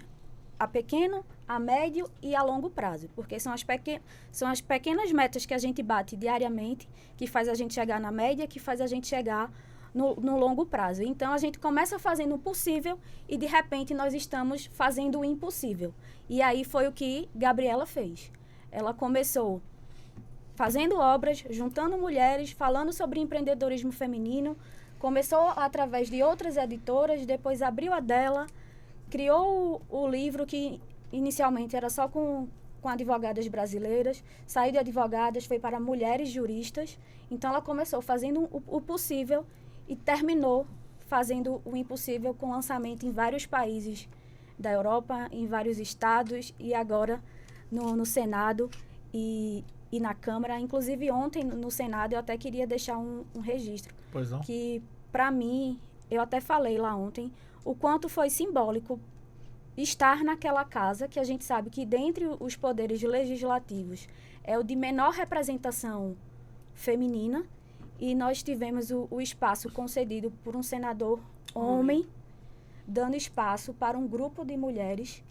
S5: a pequeno, a médio e a longo prazo, porque são as pequenas metas que a gente bate diariamente que faz a gente chegar na média, que faz a gente chegar no longo prazo. Então, a gente começa fazendo o possível e, de repente, nós estamos fazendo o impossível. E aí foi o que Gabriela fez. Ela começou fazendo obras, juntando mulheres, falando sobre empreendedorismo feminino, começou através de outras editoras, depois abriu a dela, criou o livro que inicialmente era só com advogadas brasileiras, saiu de advogadas, foi para mulheres juristas. Então, ela começou fazendo o possível e terminou fazendo o impossível com lançamento em vários países da Europa, em vários estados e agora no Senado e na Câmara. Inclusive, ontem no Senado eu até queria deixar um registro.
S2: Pois não.
S5: Que, para mim, eu até falei lá ontem, o quanto foi simbólico estar naquela casa, que a gente sabe que dentre os poderes legislativos é o de menor representação feminina, e nós tivemos o espaço concedido por um senador homem, dando espaço para um grupo de mulheres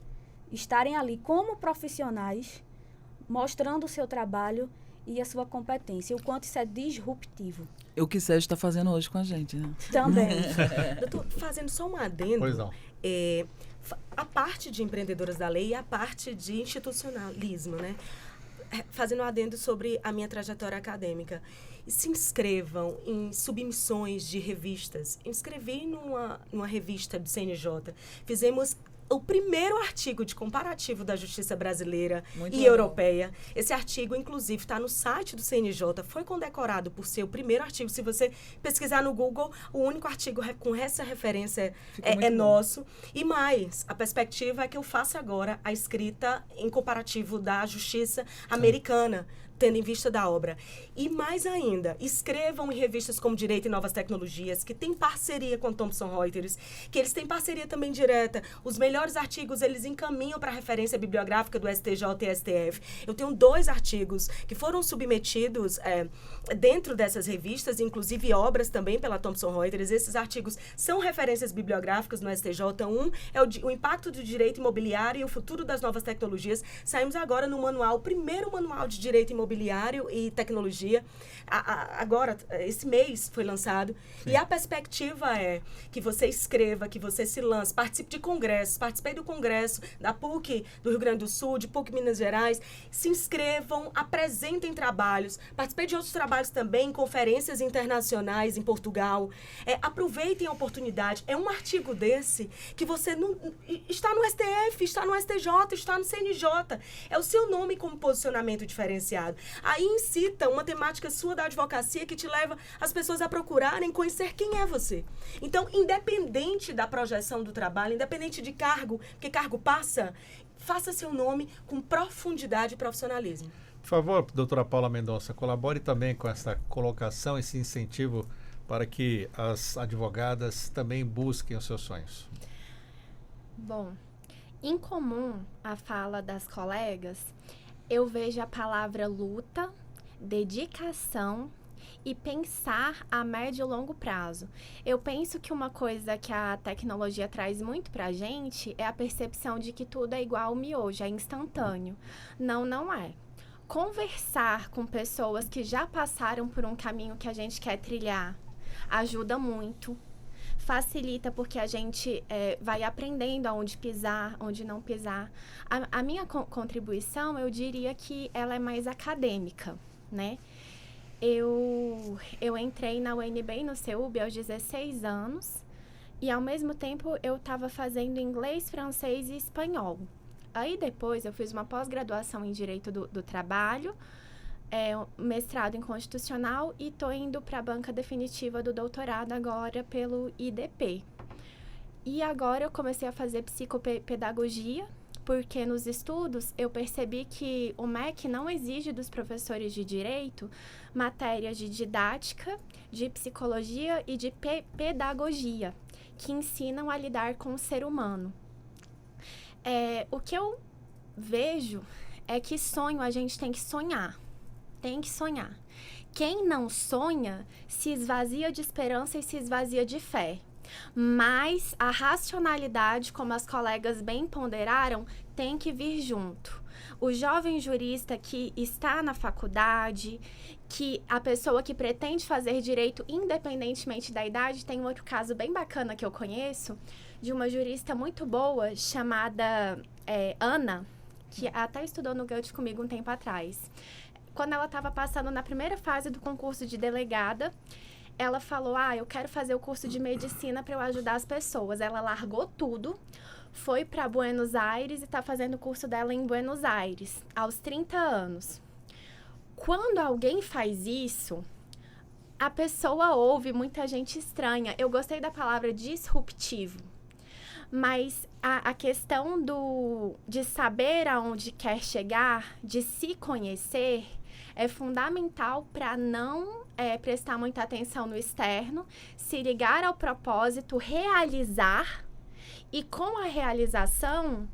S5: estarem ali como profissionais, mostrando o seu trabalho e a sua competência, o quanto isso é disruptivo.
S4: O que Sérgio está fazendo hoje com a gente, né?
S3: Também. Doutor, fazendo só um adendo.
S2: Pois não.
S3: A parte de empreendedoras da lei e a parte de institucionalismo, né? Fazendo um adendo sobre a minha trajetória acadêmica. Se inscrevam em submissões de revistas. Inscrevi numa revista do CNJ. Fizemos o primeiro artigo de comparativo da justiça brasileira e europeia. Esse artigo, inclusive, está no site do CNJ, foi condecorado por ser o primeiro artigo. Se você pesquisar no Google, o único artigo com essa referência é nosso. E mais, a perspectiva é que eu faça agora a escrita em comparativo da justiça americana, tendo em vista da obra. E mais ainda, escrevam em revistas como Direito e Novas Tecnologias, que tem parceria com a Thomson Reuters, que eles têm parceria também direta. Os melhores artigos, eles encaminham para a referência bibliográfica do STJ e STF. Eu tenho 2 artigos que foram submetidos dentro dessas revistas, inclusive obras também pela Thomson Reuters. Esses artigos são referências bibliográficas no STJ. Um é o impacto do direito imobiliário e o futuro das novas tecnologias. Saímos agora no manual, o primeiro manual de direito imobiliário e tecnologia. Agora, esse mês foi lançado. Sim. E a perspectiva é que você escreva, que você se lance, participe de congressos. Participei do congresso da PUC do Rio Grande do Sul, de PUC Minas Gerais. Se inscrevam, apresentem trabalhos. Participei de outros trabalhos também, conferências internacionais em Portugal. Aproveitem a oportunidade. É um artigo desse que você não está no STF, está no STJ, está no CNJ. É o seu nome como posicionamento diferenciado. Aí incita uma temática sua da advocacia que te leva as pessoas a procurarem conhecer quem é você. Então, independente da projeção do trabalho, independente de cargo, porque cargo passa, faça seu nome com profundidade e profissionalismo.
S2: Por favor, doutora Paula Mendonça, colabore também com essa colocação, esse incentivo para que as advogadas também busquem os seus sonhos.
S6: Bom, em comum à fala das colegas, eu vejo a palavra luta, dedicação e pensar a médio e longo prazo. Eu penso que uma coisa que a tecnologia traz muito pra gente é a percepção de que tudo é igual ao miojo, é instantâneo. Não é. Conversar com pessoas que já passaram por um caminho que a gente quer trilhar ajuda muito. Facilita porque a gente vai aprendendo aonde pisar, onde não pisar. A minha contribuição, eu diria que ela é mais acadêmica, né? Eu entrei na UNB e no CEUB aos 16 anos e, ao mesmo tempo, eu estava fazendo inglês, francês e espanhol. Aí, depois, eu fiz uma pós-graduação em Direito do Trabalho, mestrado em Constitucional e estou indo para a banca definitiva do doutorado agora pelo IDP. E agora eu comecei a fazer psicopedagogia, porque nos estudos eu percebi que o MEC não exige dos professores de direito matérias de didática, de psicologia e de pedagogia, que ensinam a lidar com o ser humano. O que eu vejo é que sonho a gente tem que sonhar. tem que sonhar. Quem não sonha se esvazia de esperança e se esvazia de fé. Mas a racionalidade, como as colegas bem ponderaram, tem que vir junto. O jovem jurista que está na faculdade, que a pessoa que pretende fazer direito independentemente da idade, tem um outro caso bem bacana que eu conheço, de uma jurista muito boa chamada Ana, que até estudou no GUT comigo um tempo atrás. Quando ela estava passando na primeira fase do concurso de delegada, ela falou, eu quero fazer o curso de medicina para eu ajudar as pessoas. Ela largou tudo, foi para Buenos Aires e está fazendo o curso dela em Buenos Aires, aos 30 anos. Quando alguém faz isso, a pessoa ouve, muita gente estranha. Eu gostei da palavra disruptivo, mas a questão de saber aonde quer chegar, de se conhecer, é fundamental para não prestar muita atenção no externo, se ligar ao propósito, realizar, e com a realização,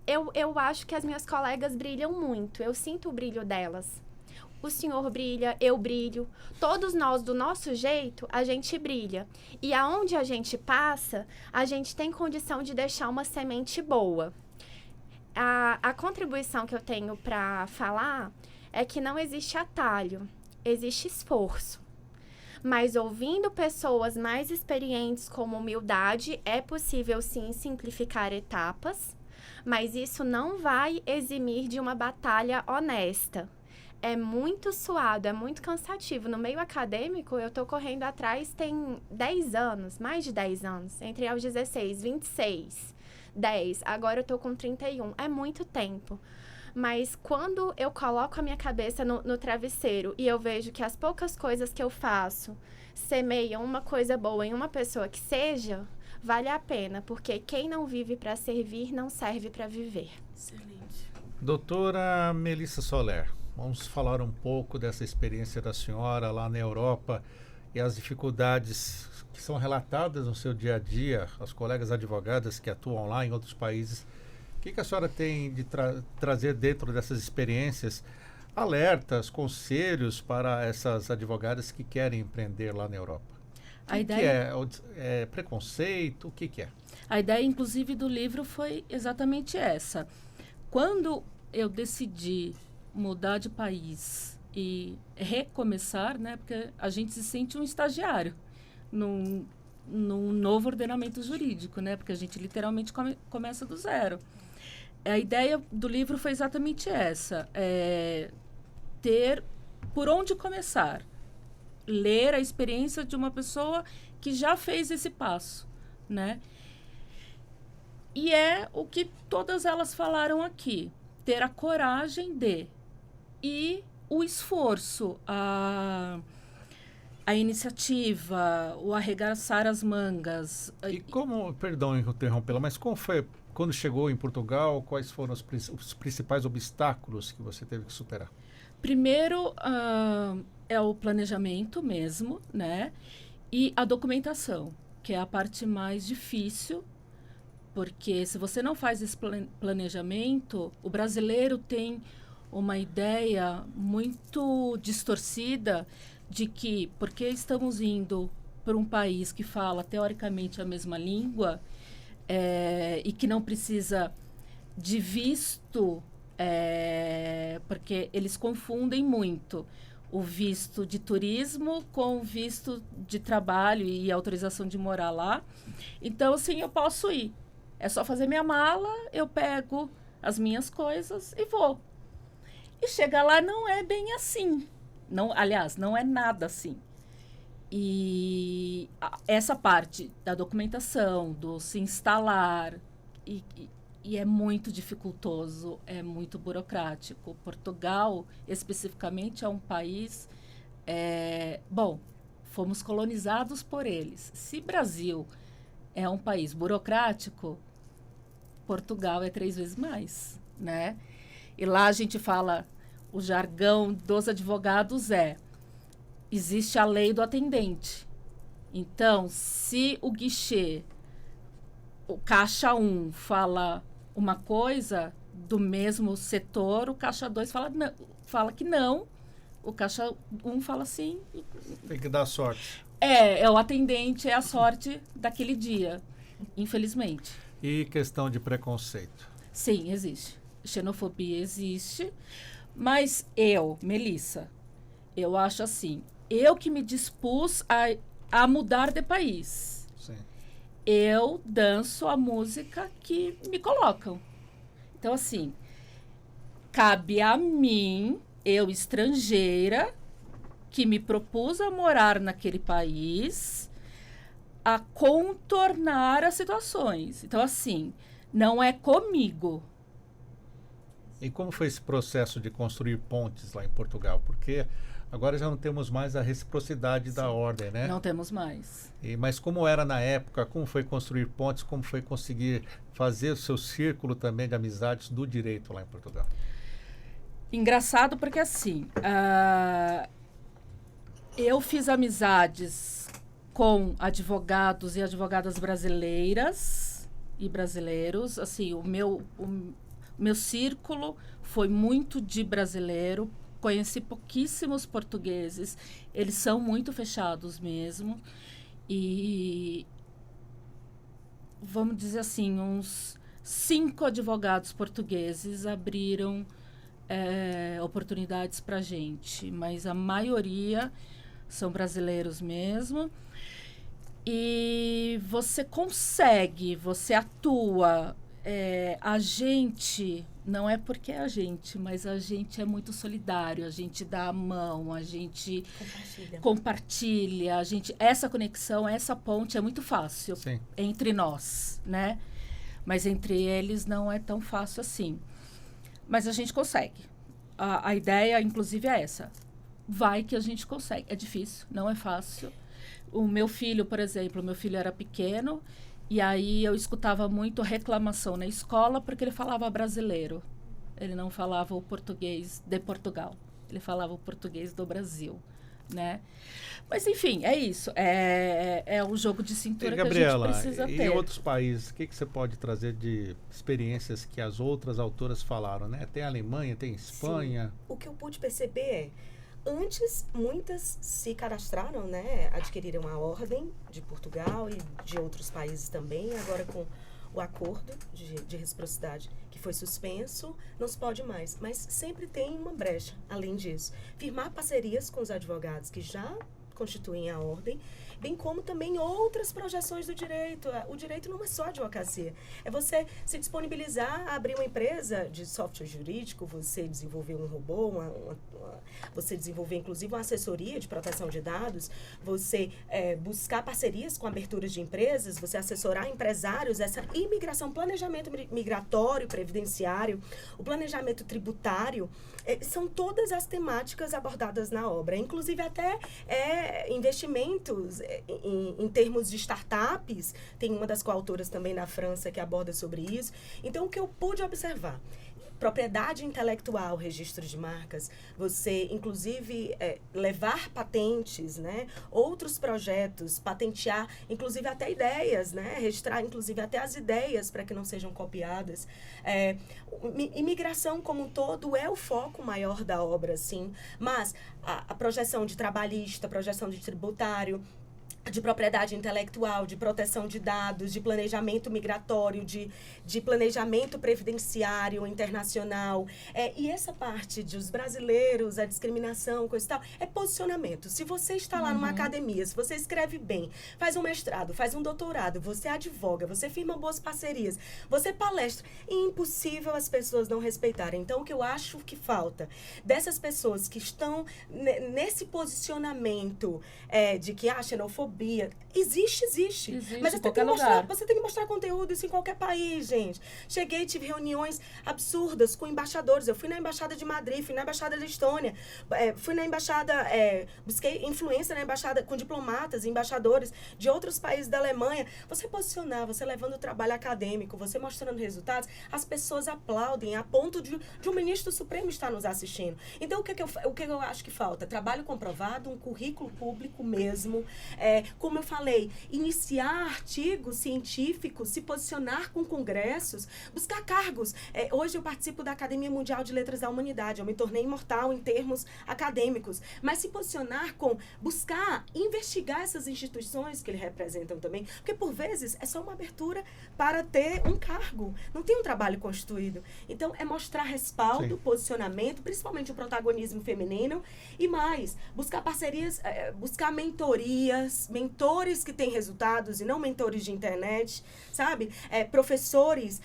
S6: eu acho que as minhas colegas brilham muito, eu sinto o brilho delas. O senhor brilha, eu brilho, todos nós, do nosso jeito, a gente brilha. E aonde a gente passa, a gente tem condição de deixar uma semente boa. A contribuição que eu tenho para falar é que não existe atalho, existe esforço. Mas ouvindo pessoas mais experientes com humildade, é possível sim simplificar etapas, mas isso não vai eximir de uma batalha honesta. É muito suado, é muito cansativo. No meio acadêmico, eu estou correndo atrás tem 10 anos, mais de 10 anos, entre aos 16, 26, 10, agora eu estou com 31, é muito tempo. Mas quando eu coloco a minha cabeça no travesseiro e eu vejo que as poucas coisas que eu faço semeiam uma coisa boa em uma pessoa que seja, vale a pena, porque quem não vive para servir não serve para viver.
S3: Excelente.
S2: Doutora Melissa Soler, vamos falar um pouco dessa experiência da senhora lá na Europa e as dificuldades que são relatadas no seu dia a dia, as colegas advogadas que atuam lá em outros países. O que a senhora tem de trazer dentro dessas experiências, alertas, conselhos para essas advogadas que querem empreender lá na Europa? O que é preconceito? O que é?
S7: A ideia, inclusive, do livro foi exatamente essa. Quando eu decidi mudar de país e recomeçar, né, porque a gente se sente um estagiário num novo ordenamento jurídico, né, porque a gente literalmente começa do zero. A ideia do livro foi exatamente essa, ter por onde começar, ler a experiência de uma pessoa que já fez esse passo, né? E é o que todas elas falaram aqui, ter a coragem e o esforço, a iniciativa, o arregaçar as mangas.
S2: E como, perdão interrompê-la, mas como foi quando chegou em Portugal, quais foram os principais obstáculos que você teve que superar?
S7: Primeiro, é o planejamento mesmo, né? E a documentação, que é a parte mais difícil, porque se você não faz esse planejamento, o brasileiro tem uma ideia muito distorcida de que, porque estamos indo para um país que fala teoricamente a mesma língua e que não precisa de visto, porque eles confundem muito o visto de turismo com o visto de trabalho e autorização de morar lá. Então, assim, eu posso ir. É só fazer minha mala, eu pego as minhas coisas e vou. E chegar lá não é bem assim. Não, aliás, não é nada assim. E essa parte da documentação, do se instalar, e é muito dificultoso, é muito burocrático. Portugal, especificamente, é um país... bom, fomos colonizados por eles. Se Brasil é um país burocrático, Portugal é 3 vezes mais, né? E lá a gente fala, o jargão dos advogados existe a lei do atendente. Então, se o guichê, o caixa 1 fala uma coisa do mesmo setor, o caixa 2 fala que não, O caixa 1 fala assim.
S2: Tem que dar sorte.
S7: É o atendente, é a sorte daquele dia, infelizmente.
S2: E questão de preconceito?
S7: Sim, existe. Xenofobia existe, mas Melissa, eu acho assim, eu que me dispus a mudar de país.
S2: Sim.
S7: Eu danço a música que me colocam. Então, assim, cabe a mim, eu estrangeira, que me propus a morar naquele país, a contornar as situações. Então, assim, não é comigo.
S2: E como foi esse processo de construir pontes lá em Portugal? Porque agora já não temos mais a reciprocidade da ordem, né?
S7: Não temos mais.
S2: Mas como era na época? Como foi construir pontes? Como foi conseguir fazer o seu círculo também de amizades do direito lá em Portugal?
S7: Engraçado porque, assim, eu fiz amizades com advogados e advogadas brasileiras e brasileiros. Assim, o meu círculo foi muito de brasileiro. Conheci pouquíssimos portugueses. Eles são muito fechados mesmo. E, vamos dizer assim, uns 5 advogados portugueses abriram oportunidades para a gente. Mas a maioria são brasileiros mesmo. E você consegue, você atua. A gente, não é porque é a gente, mas a gente é muito solidário, a gente dá a mão, a gente compartilha, essa conexão, essa ponte é muito fácil. Sim. Entre nós, né? Mas entre eles não é tão fácil assim. Mas a gente consegue. A ideia, inclusive, é essa. Vai que a gente consegue. É difícil, não é fácil. O meu filho, por exemplo, era pequeno. E aí eu escutava muito reclamação na escola porque ele falava brasileiro. Ele não falava o português de Portugal. Ele falava o português do Brasil, né? Mas, enfim, é isso. É um jogo de cintura,
S2: Gabriela,
S7: que a gente precisa ter.
S2: E em outros países, o que você pode trazer de experiências que as outras autoras falaram, né? Tem a Alemanha, tem a Espanha.
S3: Sim. O que eu pude perceber antes, muitas se cadastraram, né? Adquiriram a ordem de Portugal e de outros países também. Agora, com o acordo de reciprocidade que foi suspenso, não se pode mais. Mas sempre tem uma brecha, além disso. Firmar parcerias com os advogados que já constituem a ordem, bem como também outras projeções do direito. O direito não é só advocacia. É você se disponibilizar a abrir uma empresa de software jurídico, você desenvolver um robô, você desenvolver, inclusive, uma assessoria de proteção de dados, você buscar parcerias com aberturas de empresas, você assessorar empresários, essa imigração, planejamento migratório, previdenciário, o planejamento tributário, são todas as abordadas na obra. Inclusive, até investimentos em termos de startups, tem uma das coautoras também na França que aborda sobre isso. Então, o que eu pude observar? Propriedade intelectual, registro de marcas, você, inclusive, levar patentes, né? Outros projetos, patentear, inclusive até ideias, né? Registrar, inclusive, até as ideias para que não sejam copiadas. Imigração como um todo é o foco maior da obra, sim, mas a projeção de trabalhista, projeção de tributário, de propriedade intelectual, de proteção de dados, de planejamento migratório, de planejamento previdenciário internacional. E essa parte dos brasileiros, a discriminação, coisa e tal, é posicionamento. Se você está lá numa academia, se você escreve bem, faz um mestrado, faz um doutorado, você advoga, você firma boas parcerias, você palestra, é impossível as pessoas não respeitarem. Então, o que eu acho que falta dessas pessoas que estão nesse posicionamento de que a xenofobia existe. Mas você tem que mostrar conteúdo isso em qualquer país, gente. Cheguei, tive reuniões absurdas com embaixadores. Eu fui na Embaixada de Madrid, fui na Embaixada da Estônia, fui na Embaixada, busquei influência na Embaixada com diplomatas, embaixadores de outros países da Alemanha. Você posicionar, você levando o trabalho acadêmico, você mostrando resultados, as pessoas aplaudem a ponto de um ministro supremo estar nos assistindo. Então, o que eu acho que falta? Trabalho comprovado, um currículo público mesmo, como eu falei, iniciar artigos científicos, se posicionar com congressos, buscar cargos. Hoje eu participo da Academia Mundial de Letras da Humanidade, eu me tornei imortal em termos acadêmicos, mas se posicionar com buscar, investigar essas instituições que ele representam também, porque por vezes é só uma abertura para ter um cargo, não tem um trabalho constituído. Então é mostrar respaldo,
S2: Sim.
S3: posicionamento, principalmente o protagonismo feminino e mais, buscar parcerias, buscar mentorias, mentores que têm resultados e não mentores de internet, sabe? Professores,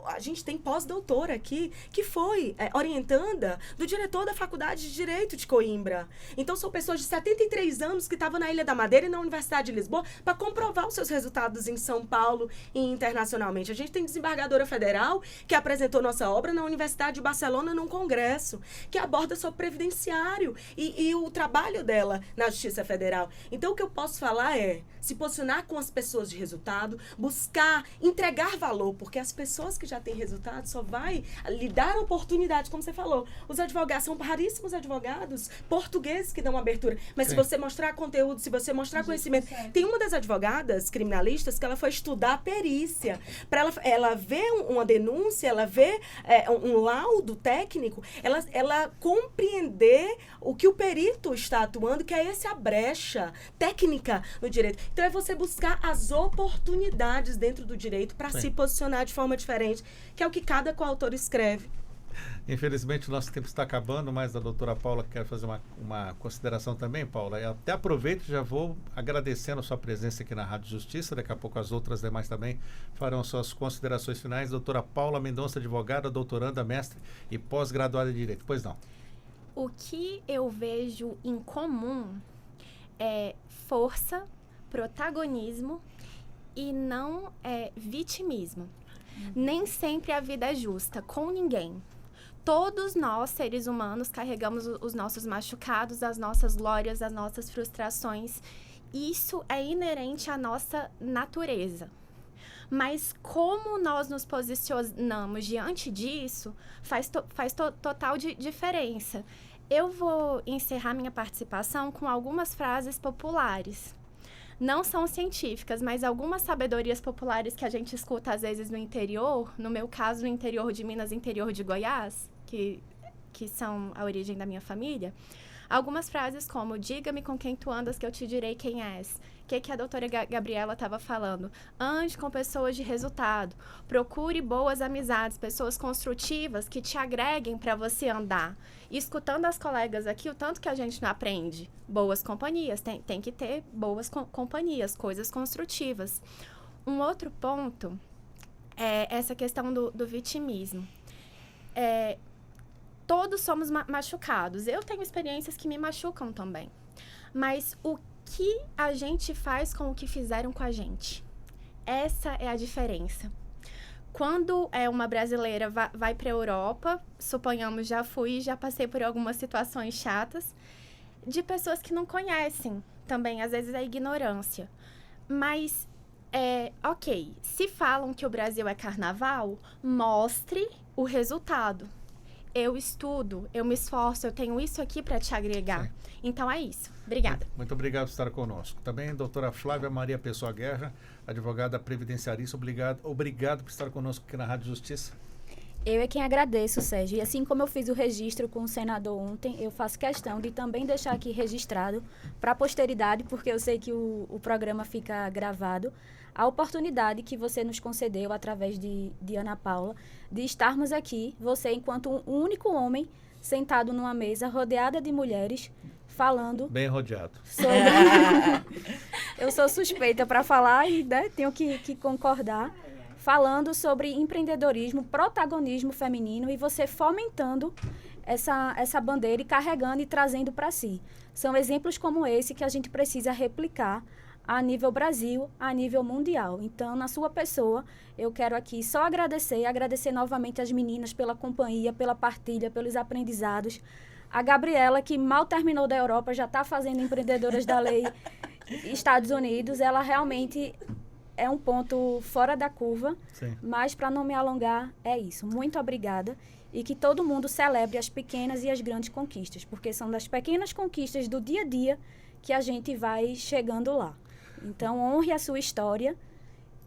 S3: a gente tem pós-doutora aqui que foi orientanda do diretor da Faculdade de Direito de Coimbra. Então são pessoas de 73 anos que estavam na Ilha da Madeira e na Universidade de Lisboa para comprovar os seus resultados em São Paulo e internacionalmente. A gente tem desembargadora federal que apresentou nossa obra na Universidade de Barcelona num congresso que aborda sobre previdenciário e o trabalho dela na Justiça Federal. Então o que eu posso falar é se posicionar com as pessoas de resultado, buscar entregar valor, porque as pessoas que já têm resultado só vai lhe dar oportunidade, como você falou. Os advogados são raríssimos advogados portugueses que dão abertura, mas
S2: Sim.
S3: se você mostrar conteúdo, se você mostrar conhecimento, tem uma das advogadas criminalistas que ela foi estudar a perícia, para ela ver uma denúncia, ela ver um laudo técnico, ela compreender o que o perito está atuando, que é essa brecha técnica no direito. Então é você buscar as oportunidades dentro do direito para se posicionar de forma diferente, que é o que cada coautor escreve.
S2: Infelizmente, o nosso tempo está acabando, mas a doutora Paula quer fazer uma consideração também, Paula. Eu até aproveito e já vou agradecendo a sua presença aqui na Rádio Justiça. Daqui a pouco as outras demais também farão suas considerações finais. Doutora Paula Mendonça, advogada, doutoranda, mestre e pós-graduada em Direito. Pois não.
S6: O que eu vejo em comum é força, protagonismo e não vitimismo. Nem sempre a vida é justa com ninguém. Todos nós, seres humanos, carregamos os nossos machucados, as nossas glórias, as nossas frustrações. Isso é inerente à nossa natureza. Mas como nós nos posicionamos diante disso, faz total diferença. Eu vou encerrar minha participação com algumas frases populares. Não são científicas, mas algumas sabedorias populares que a gente escuta às vezes no interior, no meu caso, no interior de Minas, interior de Goiás, que são a origem da minha família. Algumas frases como, diga-me com quem tu andas que eu te direi quem és. O que a doutora Gabriela estava falando? Ande com pessoas de resultado. Procure boas amizades, pessoas construtivas que te agreguem para você andar. E escutando as colegas aqui, o tanto que a gente não aprende. Boas companhias, tem que ter boas companhias, coisas construtivas. Um outro ponto é essa questão do vitimismo. Todos somos machucados. Eu tenho experiências que me machucam também. Mas o que a gente faz com o que fizeram com a gente? Essa é a diferença. Quando uma brasileira vai para a Europa, suponhamos, já passei por algumas situações chatas, de pessoas que não conhecem também, às vezes, a ignorância. Mas, ok, se falam que o Brasil é carnaval, mostre o resultado. Eu estudo, eu me esforço, eu tenho isso aqui para te agregar.
S2: Sim.
S6: Então é isso. Obrigada.
S2: Muito obrigado por estar conosco. Também, doutora Flávia Maria Pessoa Guerra, advogada previdenciarista. Obrigado por estar conosco aqui na Rádio Justiça.
S5: Eu é quem agradeço, Sérgio. E assim como eu fiz o registro com o senador ontem, eu faço questão de também deixar aqui registrado para a posteridade, porque eu sei que o programa fica gravado, a oportunidade que você nos concedeu através de Ana Paula, de estarmos aqui, você enquanto um único homem, sentado numa mesa, rodeada de mulheres, falando...
S2: Bem rodeado.
S5: Sobre... Eu sou suspeita para falar e tenho que concordar. Falando sobre empreendedorismo, protagonismo feminino e você fomentando essa bandeira e carregando e trazendo para si. São exemplos como esse que a gente precisa replicar a nível Brasil, a nível mundial. Então, na sua pessoa, eu quero aqui só agradecer novamente as meninas pela companhia, pela partilha, pelos aprendizados. A Gabriela, que mal terminou da Europa, já está fazendo Empreendedoras da Lei Estados Unidos. Ela realmente é um ponto fora da curva,
S2: Sim.
S5: Mas para não me alongar, é isso. Muito obrigada. E que todo mundo celebre as pequenas e as grandes conquistas, porque são das pequenas conquistas do dia a dia que a gente vai chegando lá. Então, honre a sua história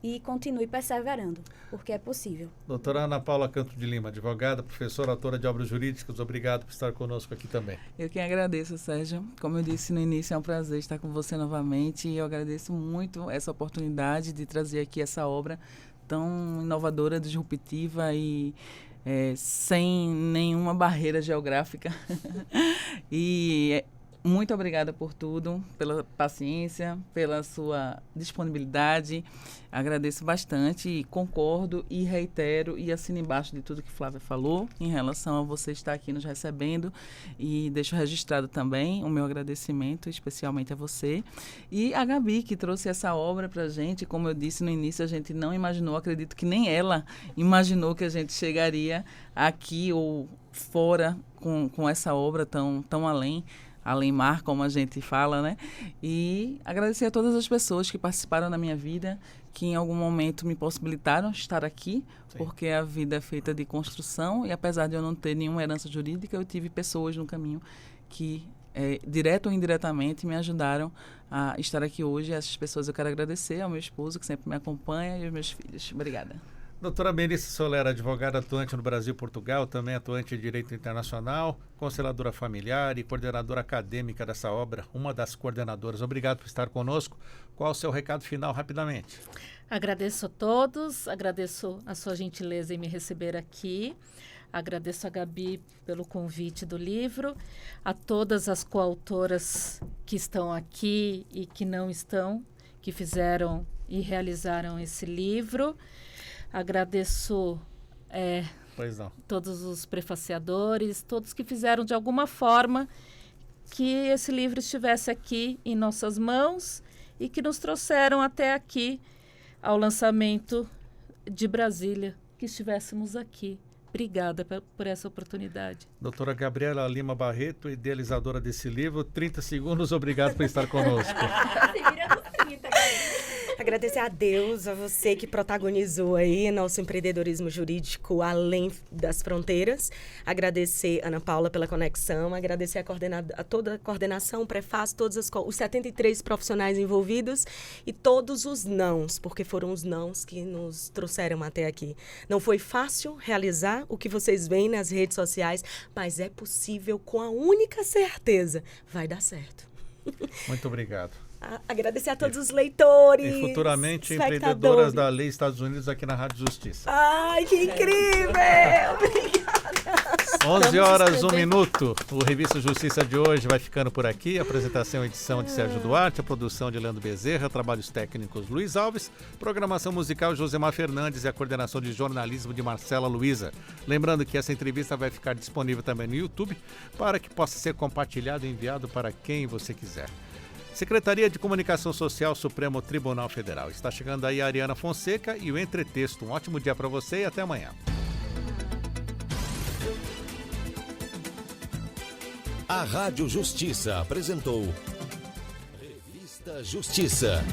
S5: e continue perseverando, porque é possível.
S2: Doutora Ana Paula Canto de Lima, advogada, professora, autora de obras jurídicas, obrigado por estar conosco aqui também.
S4: Eu que agradeço, Sérgio. Como eu disse no início, é um prazer estar com você novamente e eu agradeço muito essa oportunidade de trazer aqui essa obra tão inovadora, disruptiva e sem nenhuma barreira geográfica. E muito obrigada por tudo, pela paciência, pela sua disponibilidade. Agradeço bastante e concordo e reitero e assino embaixo de tudo que Flávia falou em relação a você estar aqui nos recebendo, e deixo registrado também o meu agradecimento, especialmente a você. E a Gabi, que trouxe essa obra para a gente. Como eu disse no início, a gente não imaginou, acredito que nem ela imaginou que a gente chegaria aqui ou fora com essa obra tão além mar, como a gente fala, né? E agradecer a todas as pessoas que participaram da minha vida, que em algum momento me possibilitaram estar aqui, sim, porque a vida é feita de construção e apesar de eu não ter nenhuma herança jurídica, eu tive pessoas no caminho que, direto ou indiretamente, me ajudaram a estar aqui hoje. Essas pessoas eu quero agradecer ao meu esposo, que sempre me acompanha, e aos meus filhos. Obrigada.
S2: Doutora Melissa Soler, advogada atuante no Brasil e Portugal, também atuante em Direito Internacional, consteladora familiar e coordenadora acadêmica dessa obra, uma das coordenadoras. Obrigado por estar conosco. Qual o seu recado final, rapidamente?
S7: Agradeço a todos, agradeço a sua gentileza em me receber aqui, agradeço a Gabi pelo convite do livro, a todas as coautoras que estão aqui e que não estão, que fizeram e realizaram esse livro. Agradeço todos os prefaciadores, todos que fizeram de alguma forma que esse livro estivesse aqui em nossas mãos e que nos trouxeram até aqui ao lançamento de Brasília, que estivéssemos aqui. Obrigada por essa oportunidade.
S2: Doutora Gabriela Lima Barreto, idealizadora desse livro, 30 segundos, obrigado por estar conosco.
S3: Agradecer a Deus, a você que protagonizou aí nosso empreendedorismo jurídico além das fronteiras. Agradecer a Ana Paula pela conexão, agradecer a toda a coordenação, o prefácio, todos os 73 profissionais envolvidos e todos os nãos, porque foram os nãos que nos trouxeram até aqui. Não foi fácil realizar o que vocês veem nas redes sociais, mas é possível com a única certeza, vai dar certo.
S2: Muito obrigado.
S3: Agradecer a todos os leitores.
S2: E futuramente empreendedoras da Lei Estados Unidos aqui na Rádio Justiça.
S3: Ai, que incrível! Obrigada!
S2: 11 horas, 1 minuto. O Revista Justiça de hoje vai ficando por aqui. A apresentação e edição de Sérgio Duarte, a produção de Leandro Bezerra, trabalhos técnicos Luiz Alves, programação musical Josemar Fernandes e a coordenação de jornalismo de Marcela Luiza. Lembrando que essa entrevista vai ficar disponível também no YouTube para que possa ser compartilhado e enviado para quem você quiser. Secretaria de Comunicação Social, Supremo Tribunal Federal. Está chegando aí a Ariana Fonseca e o Entretexto. Um ótimo dia para você e até amanhã.
S1: A Rádio Justiça apresentou Revista Justiça.